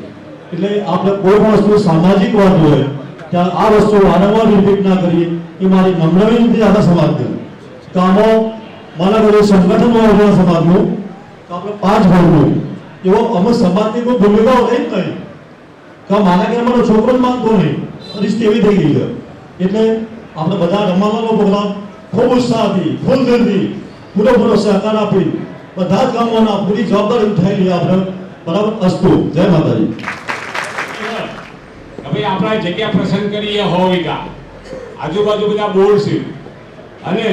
એટલે આપણે કોઈ પણ વસ્તુ સામાજિક વાત હોય ત્યાં આ વસ્તુ વારંવાર રિપીટ ના કરીએ એ મારી નમ્ર વિનંતી આખા સમાજને. કામો મારા ઘરે સંગઠન હોય સમાજનું તો આપણે 5 ભાઈનું એવો અમુક સમાજની કોઈ ભૂમિકાઓ નહીં કરી કે મારા ઘરે મારો છોકરો જ માનતો નહીં, પરિસ્થિતિ એવી થઈ ગઈ છે. એટલે આપણે બધા રમવાનો પ્રોગ્રામ ખૂબ ઉત્સાહથી, ફૂલ દિલથી, પૂરેપૂરો સહકાર આપી બધા જ કામોના પૂરી જવાબદારી ઉઠાવી આપણે. બરાબર, અસ્તુ. જય માતાજી. હવે આપણા જગ્યા પસંદ કરીએ હોવિકા આજુબાજુ બધા બોર્ડ છે અને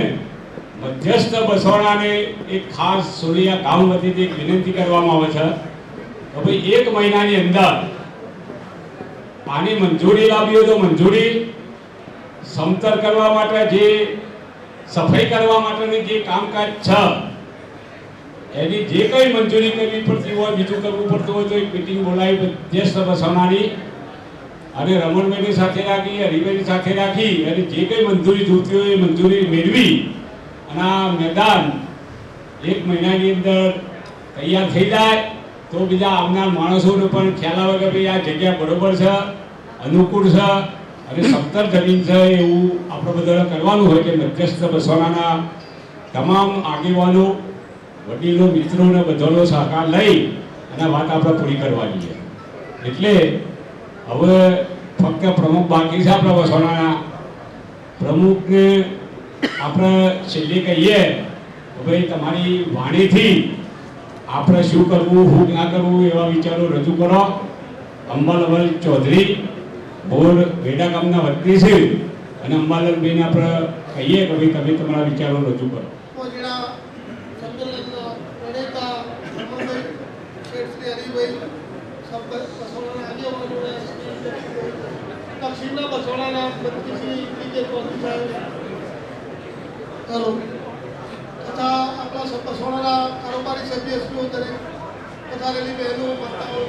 મધ્યસ્થ બસોડાને એક ખાસ સોલિયા ગામ વતીથી એક વિનંતી કરવામાં આવે છે કે ભાઈ 1 મહિનાની અંદર આની મંજૂરી લાવી હોય તો મંજૂરી, સમતર કરવા માટે જે સફાઈ કરવા માટેની જે કામકાજ છે એની જે કંઈ મંજૂરી કરવી પડતી હોય, બીજું કરવું પડતું હોય તો એક મિટિંગ બોલાવી મધ્યસ્થ બસોડાની અને રમણભાઈની સાથે રાખી, હરિભાઈની સાથે રાખી અને જે કંઈ મંજૂરી જોઈતી હોય એ મંજૂરી મેળવી અને આ મેદાન 1 મહિનાની અંદર તૈયાર થઈ જાય તો બીજા આવનાર માણસોને પણ ખ્યાલ આવે કે ભાઈ આ જગ્યા બરોબર છે, અનુકૂળ છે અને સમતલ જમીન છે એવું આપણે બધાને કરવાનું હોય કે મધ્યસ્થ બસોડાના તમામ આગેવાનો, વડીલો, મિત્રોને બધાનો સહકાર લઈ અને વાત આપણે પૂરી કરવાની છે. એટલે હવે ફક્ત પ્રમુખ બાકી છે. આપણા બસોડાના પ્રમુખને આપણે છેલ્લે કહીએ તો ભાઈ તમારી વાણીથી આપણે શું કરવું, શું ના કરવું એવા વિચારો રજૂ કરો. અંબાલાલ ચૌધરી બોર વેડા ગામના વતની છે અને અંબાલાલભાઈને આપણે કહીએ કે ભાઈ તમે તમારા વિચારો રજૂ કરો. દક્ષિણના બસોડાના મંત્રી તથા આપણા બસોડાના કારોબારી સભ્યશ્રીઓ, દરેક પધારેલી બહેનો, માતાઓ,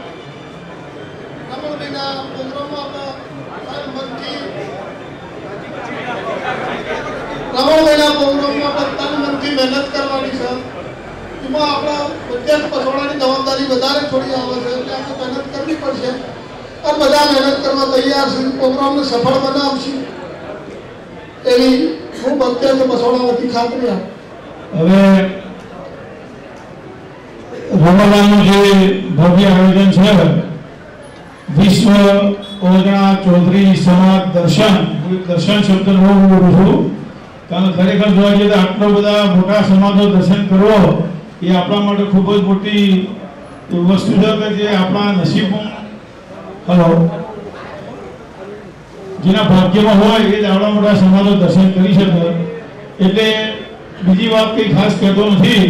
રમણભાઈના પ્રોગ્રામમાં તન મનથી મહેનત કરવાની છે. એમાં આપણા મધ્યસ્થ બસોડાની જવાબદારી વધારે થોડી આવે છે એટલે આપણે મહેનત કરવી પડશે અને બધા મહેનત કરવા તૈયાર છે. પ્રોગ્રામને સફળ બનાવશું એવી હું મધ્યસ્થ બસોડા વતી ખાતરી આપું. હવે રમલાનું જે ભવ્ય આયોજન છે વિશ્વ ઓજણા ચૌધરી સમાજ દર્શન શબ્દ હું બોલું છું કારણ ખરેખર જોવા જઈએ તો આટલા બધા મોટા સમાજનું દર્શન કરવો એ આપણા માટે ખૂબ જ મોટી વસ્તુ છે કે જે આપણા નસીબમાં જેના ભાગ્યમાં હોય એ જ આવડા મોટા સમાજનો દર્શન કરી શકે. એટલે બીજી વાત કંઈ ખાસ કહેતો નથી,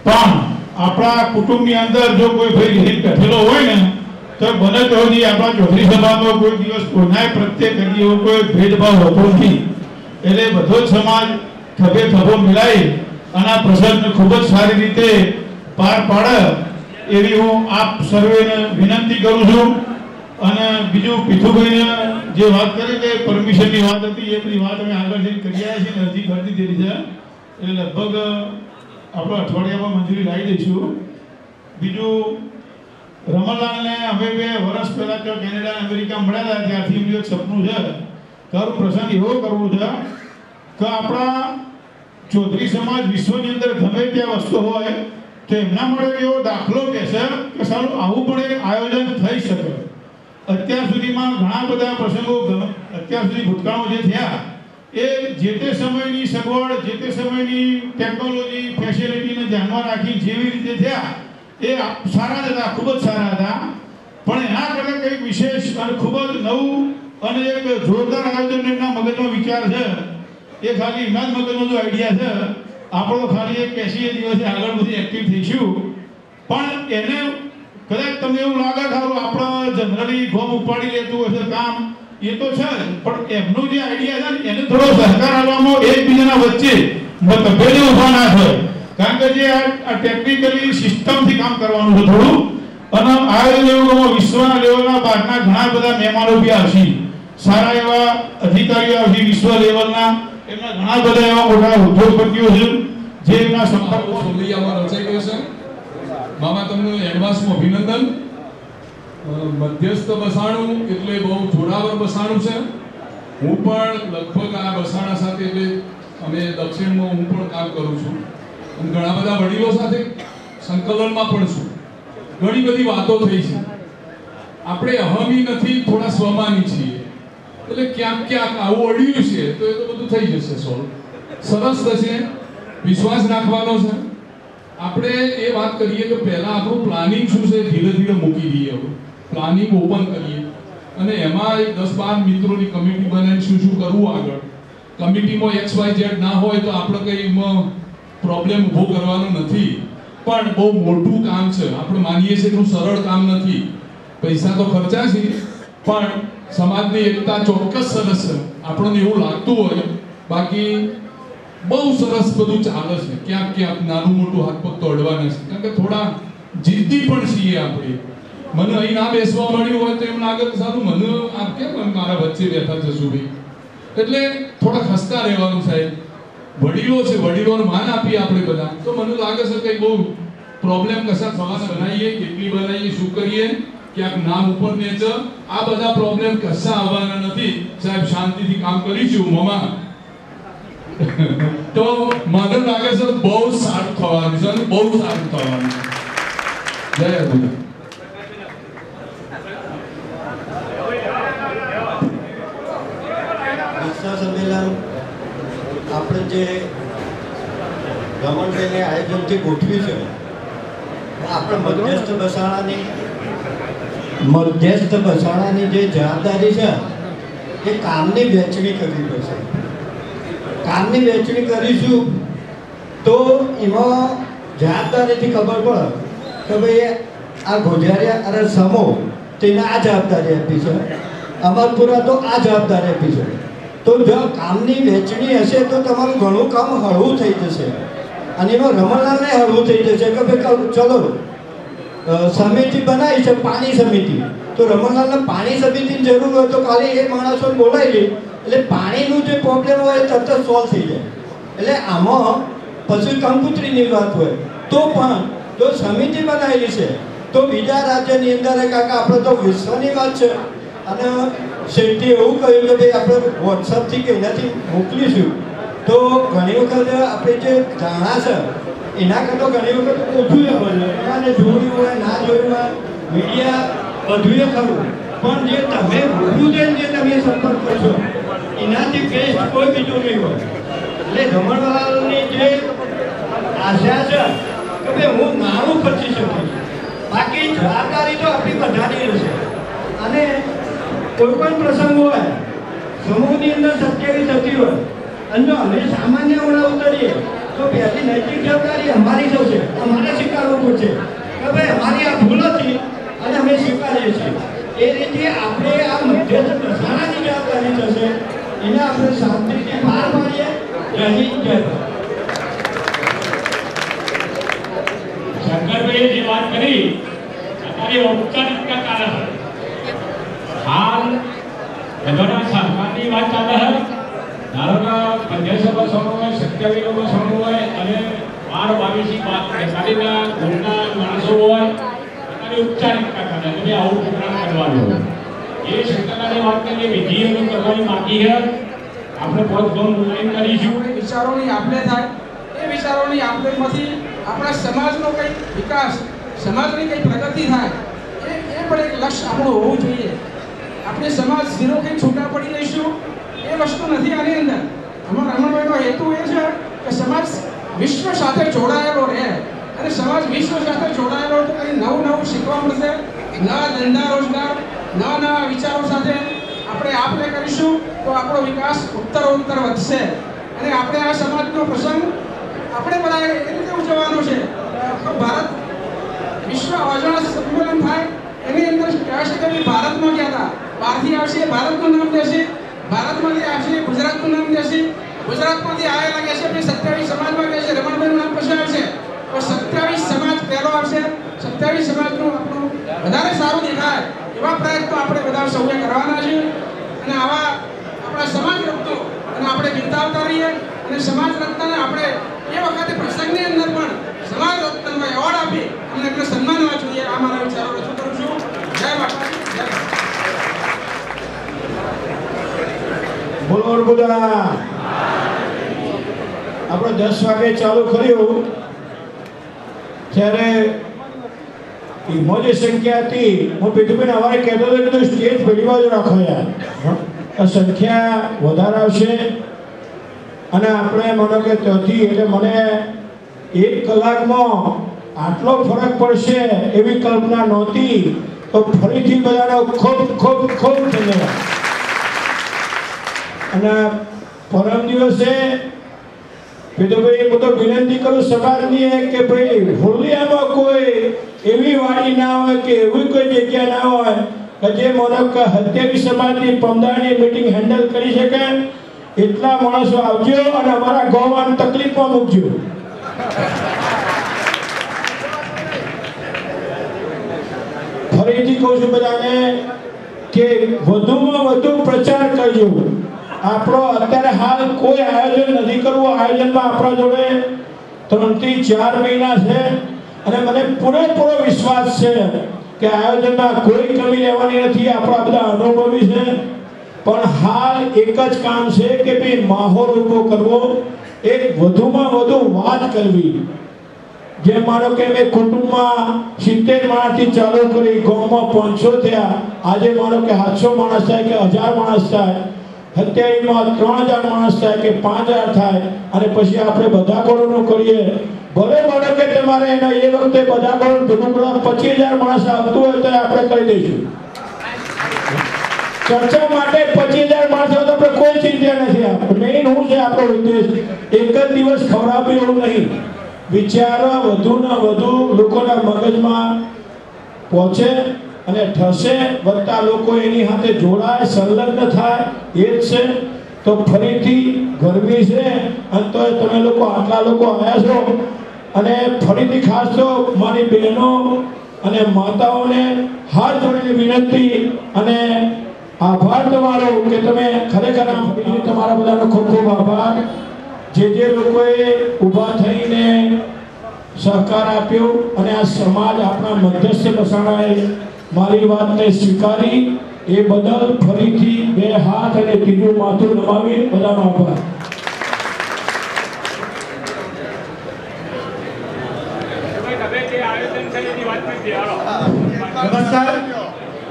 પણ આપણા કુટુંબની અંદર જો કોઈ ભાઈ રીત બેઠેલો હોય ને તો બને તો હજી આપણા ચૌધરી સમાજમાં કોઈ દિવસ કોઈના પ્રત્યે કરી એવો કોઈ ભેદભાવ હોતો નથી. એટલે બધો જ સમાજ ખભે ખભો મિલાઈ અને આ પ્રસંગને ખૂબ જ સારી રીતે પાર પાડે એવી હું આપ સર્વેને વિનંતી કરું છું. અને બીજું પીથુભાઈને જે વાત કરી કે પરમિશનની વાત હતી એ બધી વાત અમે આગળ જઈને કરી આવ્યા છીએ, અરજી કરી દીધી છે એટલે લગભગ આપણે અઠવાડિયામાં મંજૂરી લાવી દઈશું. બીજું રમણલાલને હવે 2 વર્ષ પહેલા તો કેનેડા અમેરિકા મળ્યા હતા ત્યારથી એમનું એક સપનું છે કે પ્રસંગ એવો કરવો છે કે આપણા ચૌધરી સમાજ વિશ્વની અંદર ગમે ત્યાં વસ્તુ હોય તો એમના માટે એવો દાખલો કહેશે કે સારું આવું પણ એક આયોજન થઈ શકે. અત્યાર સુધીમાં ઘણા બધા પ્રસંગો અત્યાર સુધી ભૂતકાળો જે થયા એ જે તે સમયની સગવડ, જે તે સમયની ટેકનોલોજી, ફેસિલિટીને ધ્યાનમાં રાખી જેવી રીતે થયા એ સારા જ હતા, ખૂબ જ સારા હતા, પણ એના કરતાં કંઈક વિશેષ અને ખૂબ જ નવું અને એક જોરદાર આયોજન એમના મગજનો વિચાર છે. એ ખાલી એમના જ મગજનો જો આઈડિયા છે, આપણો ખાલી એક 80 દિવસે આગળ બધી એક્ટિવ થઈશું. પણ એને કદાચ તમને એવું લાગે ખરું આપણે જનરલી ફોર્મ ઉપાડી લેતું હશે કામ, એ તો છે, પણ એમનું જે આઈડિયા છે ને એને થોડો સહકાર આપવામાં એકબીજાના વચ્ચે મતભેદ ઉભા ના થાય. કારણ કે જે આ ટેકનિકલી સિસ્ટમથી કામ કરવાનું છે થોડું, અને આયોજકોમાં વિશ્વના લેવલના બહારના ઘણા બધા મહેમાનો બી આવશે, સારા એવા અધિકારીઓ આવશે વિશ્વ લેવલના, એમના ઘણા બધા એવા મોટા ઉદ્યોગપતિઓ છે જે એમના સંપર્કમાં સોલૈયામાં રચાઈ ગયો છે. મામા તમને એડવાન્સમાં અભિનંદન. મધ્યસ્થ બસાણું એટલે બહુ જોડાવર બસાણું છે. હું પણ લગભગ આ બસાણા સાથે એટલે અમે દક્ષિણમાં હું પણ કામ કરું છું અને ઘણા બધા વડીલો સાથે સંકલનમાં પણ છું. ઘણી બધી વાતો થઈ છે. આપણે અહમી નથી, થોડા સ્વમાની છીએ, એટલે ક્યાંક ક્યાંક આવું અડ્યું છે તો એ તો બધું થઈ જશે સોલ્વ, સરસ થશે, વિશ્વાસ રાખવાનો છે. આપણે એ વાત કરીએ કે પહેલા આપણું પ્લાનિંગ શું છે ધીરે ધીરે મૂકી દઈએ, પ્લાનિંગ ઓપન કરીએ અને એમાં એક 10-12 મિત્રોની કમિટી બનાવીને શું શું કરવું આગળ. કમિટીમાં XYZ ના હોય તો આપણે કંઈ એમાં પ્રોબ્લેમ ઊભો કરવાનો નથી, પણ બહુ મોટું કામ છે. આપણે માનીએ છીએ કે સરળ કામ નથી, પૈસા તો ખર્ચા છે, પણ સમાજની એકતા ચોક્કસ સરસ છે, આપણને એવું લાગતું હોય. બાકી બહુ સરસ બધું ચાલે છે. ક્યાંક ક્યાંક નાનું મોટું હાથ પગ તો અડવાના છે, કારણ કે થોડા જિદ્દી પણ છીએ આપણે. મને અહીં ના બેસવા મળ્યું હોય તો એમ લાગે કે સારું મને આપ કેમ મારા વચ્ચે બેઠા જશું ભાઈ, એટલે થોડા ખસતા રહેવાનું સાહેબ. વડીલો છે, વડીલોને માન આપીએ આપણે બધા, તો મને લાગે છે કે બહુ પ્રોબ્લેમ કશા થવાના બનાવીએ, કેટલી બનાવીએ, શું કરીએ, ક્યાંક નામ ઉપર નેચર, આ બધા પ્રોબ્લેમ કશા આવવાના નથી સાહેબ. શાંતિથી કામ કરીશું મામા, તો મને લાગે છે બહુ સારું થવાનું છે અને બહુ સારું થવાનું છે. જય અભિનંદન. સંમેલન આપણે જે રમણભાઈને આયોજનથી ગોઠવ્યું છે, આપણે મધ્યસ્થ બસાણાની જે જવાબદારી છે એ કામની વહેંચણી કરવી પડશે. કામની વહેંચણી કરીશું તો એમાં જવાબદારીથી ખબર પડે કે ભાઈ આ ગોઝારિયા અને સમો તેને આ જવાબદારી આપી છે, અમરપુરા તો આ જવાબદારી આપી છે. તો જો કામની વહેંચણી હશે તો તમારું ઘણું કામ હળવું થઈ જશે અને એમાં રમણલાલને હળવું થઈ જશે કે ભાઈ ચલો સમિતિ બનાવી છે, પાણી સમિતિ, તો રમણલાલને પાણી સમિતિની જરૂર હોય તો ખાલી એ માણસોને બોલાવી લે એટલે પાણીનું જે પ્રોબ્લેમ હોય એ તરત સોલ્વ થઈ જાય. એટલે આમાં પછી કંકુત્રીની વાત હોય તો પણ જો સમિતિ બનાવેલી છે તો બીજા રાજ્યની અંદર કાકા આપણે તો વિશ્વની વાત છે અને શેઠી એવું કહ્યું કે ભાઈ આપણે વોટ્સઅપથી કે એનાથી મોકલીશું તો ઘણી વખત આપણે જે જાણા છે એના કરતાં ઘણી વખત ઓછું બને. એનાને જોયું હોય ના જોયું હોય મીડિયા બધું ખરું, પણ જે તમે રૂબરૂ જઈને જે તમે સંપર્ક કરશો એનાથી બેસ્ટ કોઈ બીજું નહીં હોય. એટલે રમણલાલની જે આશા છે કે ભાઈ હું નાણું ખર્ચી શકું, બાકી જવાબદારી તો આપણી બધાની રહેશે. અને કોઈ પણ પ્રસંગ હોય સમૂહની અંદર 27 થતી હોય અને જો અમે સામાન્ય ઓળા ઉતરીએ તો પહેલી નૈતિક જવાબદારી અમારી થશે, અમારે સ્વીકારવું પડશે કે ભાઈ અમારી આ ભૂલ હતી અને અમે સ્વીકારીએ છીએ. એ રીતે આપણે આ મધ્યસ્થ બસાણાની જવાબદારી થશે, એને આપણે શાંતિથી પાર પાડીએ. જય હિન્દ, જય ભારત. શંકરભાઈએ જે વાત કરી અત્યારે ઔપચારિકતા ચાલે છે, હાલ બધાના સહકારની વાત ચાલે છે. ધારો કે 1500 બસવાનું હોય, 27 બસવાનું હોય અને 12-22 ગુણના માણસો હોય, અત્યારે ઔપચારિકતા ચાલે છે. આવું પ્રોગ્રામ કરવાનો હોય એ શંકરભાઈ વાત કરીએ વિધિ અમે કરવાની બાકી છે. આપણે बहुत ગમ ઓનલાઈન કરીશું. વિચારોની આપલે થાય, એ વિચારોની આપલેમાંથી આપણા સમાજનો કંઈક વિકાસ, સમાજની કંઈ પ્રગતિ થાય, એ પણ એક લક્ષ્ય આપણું હોવું જોઈએ. આપણે સમાજ ઝીરો કંઈ છૂટા પડી રહીશું એ વસ્તુ નથી. આની અંદર અમારા રમણભાઈનો હેતુ એ છે કે સમાજ વિશ્વ સાથે જોડાયેલો રહે અને સમાજ વિશ્વ સાથે જોડાયેલો તો કંઈ નવું નવું શીખવા મળશે, નવા ધંધા રોજગાર, નવા નવા વિચારો સાથે આપણે આપણે કરીશું તો આપણો વિકાસ ઉત્તરોત્તર વધશે. અને આપણે આ સમાજનો પ્રસંગ આપણે બધા એ રીતે ઉજવવાનો છે. ભારત વિશ્વ અજાણ સંમેલન થાય એની અંદર કહેવાય છે કે ભારતમાં ગયા હતા, બહારથી આવશે ભારતનું નામ દેશે, ભારતમાંથી આવશે ગુજરાતનું નામ દેશે, ગુજરાતમાંથી આવેલા કહેશે આપણે 27 સમાજમાં કહેશે રમણભાઈનું નામ પછી આવશે, તો 27 સમાજ પહેલો આવશે. 27 સમાજનું આપણું વધારે સારું દેખાય એવા પ્રયત્નો આપણે બધા સૌએ કરવાના છે. અને આવા આપણા સમાજ રત્નો અને આપણે બિરદાવતા રહીએ અને સમાજ રત્નને આપણે એ વખતે પ્રસંગની અંદર પણ સમાજ રત્નનો એવોર્ડ આપી અને એમને સન્માનવા જોઈએ. આ મારા વિચારો રજૂ કરું છું. જય માતાજી, જય બોલો બધા. આપણે 10 વાગે ચાલુ કર્યું ત્યારે મોજી સંખ્યા હતી. હું પીઠુભાઈને અમારે કહેતો હતો કે સ્ટેજ પેલી બાજુ રાખો યાર, સંખ્યા વધારે આવશે. અને આપણે માનો કે ત્યાંથી એટલે મને 1 કલાકમાં આટલો ફરક પડશે એવી કલ્પના નહોતી. તો ફરીથી બધાનો ખૂબ ખૂબ ખૂબ ધન્યવાદ. અને પરમ દિવસે પીઠુભાઈ હું તો વિનંતી કરું સમાજની કે ભાઈ હોલિયામાં કોઈ એવી વાડી ના હોય કે એવી કોઈ જગ્યા ના હોય કે જે માનો કે 27 સમાજની પમદારની મીટિંગ હેન્ડલ કરી શકે. એટલા માણસો આવજો અને અમારા ગામમાં તકલીફમાં મૂકજો. ફરીથી કહું છું બધાને કે વધુમાં વધુ પ્રચાર કરજો. આપણો અત્યારે હાલ કોઈ આયોજન નથી કરવું. આયોજનમાં આપણા જોડે 3 થી 4 મહિના છે અને મને પૂરેપૂરો વિશ્વાસ છે કે આયોજનમાં કોઈ કમી રહેવાની નથી. આપણા બધા અનુભવી છે. પણ હાલ એક જ કામ છે કે ભાઈ માહોલ ઊભો કરવો, એક વધુમાં વધુ વાત કરવી. જેમ માનો કે મેં કુટુંબમાં 70 માણસથી ચાલુ કરી, ગામમાં 500 થયા, આજે માનો કે 700 માણસ થાય કે 1000 માણસ થાય, 27માં 3000 માણસ થાય કે 5000 થાય. અને પછી આપણે બધા કોરોનું કરીએ. ભલે માનો કે તમારે એના એ વખતે બધા કોરોનું ભેગું કરવા 25000 માણસ આવતું હોય તો આપણે કરી દઈશું. ચર્ચા માટે 25000 માણસ હોય તો આપણે કોઈ ચિંતા નથી. મેઇન શું છે આપણો ઉદ્દેશ? એક જ દિવસ ખવડાવવું એવું નહીં. વિચારો વધુ ને વધુ લોકોના મગજમાં પહોંચે અને થશે, વધતા લોકો એની સાથે જોડાય, સંલગ્ન થાય. એ જ છે. તો ફરીથી ગરમી છે અને તો તમે લોકો આટલા લોકો આવ્યા છો અને ફરીથી ખાસ તો મારી બહેનો અને માતાઓને હાથ જોડીને વિનંતી અને આભાર તમારો કે તમે ખરેખર તમારા બધાનો ખૂબ ખૂબ આભાર. જે લોકોએ ઊભા થઈને સહકાર આપ્યો અને આ સમાજ આપણા મધ્યસ્થ મસાણાએ મારી વાતને સ્વીકારી એ બદલ ફરીથી 2 હાથ અને 3જું માથું નમાવી બધાનો આભાર. નમસ્કાર.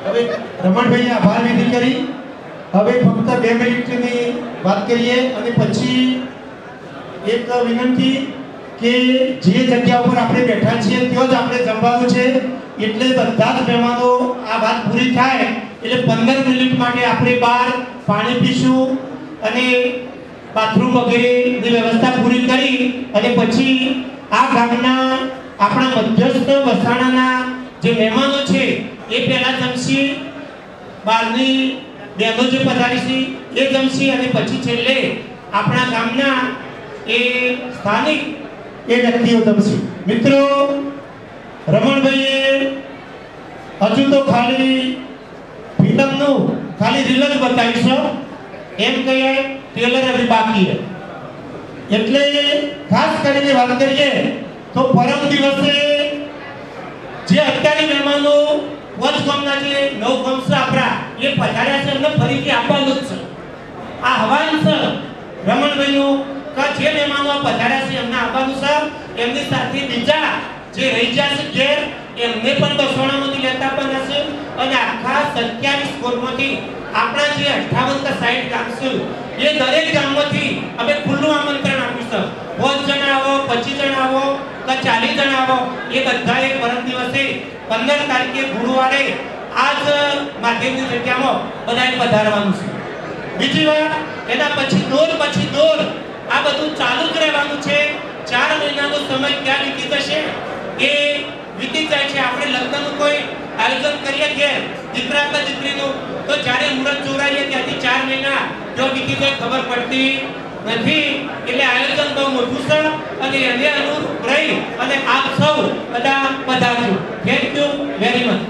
હવે રમણભાઈએ આભાર વિધિ કરી. હવે ફક્ત 2 મિનિટની વાત કરીએ અને પછી એક વિનંતી કે જે જગ્યા ઉપર આપણે બેઠા છીએ ત્યાં જ આપણે જમવાનું છે. એટલે બધા જ મહેમાનો આ વાત પૂરી થાય એટલે 15 મિનિટ માટે આપણે બહાર પાણી પીશું અને બાથરૂમ વગેરેની વ્યવસ્થા પૂરી કરી અને પછી આ ગામના આપણા મધ્યસ્થ વસાણાના જે મહેમાનો છે એ પહેલા જમશી, બહારની બહેનો જે પધારી છે એ જમશી અને પછી છેલ્લે આપણા ગામના એ સ્થાનિક એ વ્યક્તિઓ જમશી. મિત્રો, રમણભાઈએ હજુ તો ખાલી ફિલ્મનું ખાલી રીલ જ બતાવી છે. એમ કહીએ ટ્રેલર હવે બાકી છે. એટલે ખાસ કરીને વાત કરીએ તો પરમ દિવસે જે અત્યારે મહેમાનો વચગામના જે 9 ગામ છે આપણા એ પધાર્યા છે એમને ફરીથી આપવાનું જ છે. આ હવાન છે રમણભાઈનું કે જે મહેમાનો પધાર્યા છે એમને આપવાનું છે. એમની સાથે બીજા જે રહી ગયા છે ઘેર એમને પણ બસોણામાંથી લેતા પણ હશે અને આખા 27 કોરમાંથી આપણા જે 58 કે 60 ગામ છે એ દરેક ગામમાંથી અમે ખુલ્લું આમંત્રણ આપ્યું છે. 5 જણા આવો, 25 જણા આવો કે 40 ખાલી જણાવો એ બધાએ પરમ દિવસે 15 તારીખે ગુરુવારે આજ માધ્યમની જગ્યામાં બધાએ પધારવાનું છે. બીજી વાત, એના પછી દોર આ બધું ચાલુ જ રહેવાનું છે. 4 મહિનાનો સમય ક્યાં વીતી જશે એ વીતી જાય છે. આપણે લગ્નનું કોઈ આયોજન કરીએ કે દીકરા કે દીકરીનું, તો જ્યારે મુહૂર્ત જોડાઈએ ત્યાંથી 4 મહિના જો વીતી જાય ખબર પડતી નથી. એટલે આયોજન બહુ મોટું છે અને એને અનુરૂપ રહી અને આપ સૌ બધા પધારજો. Thank you very much.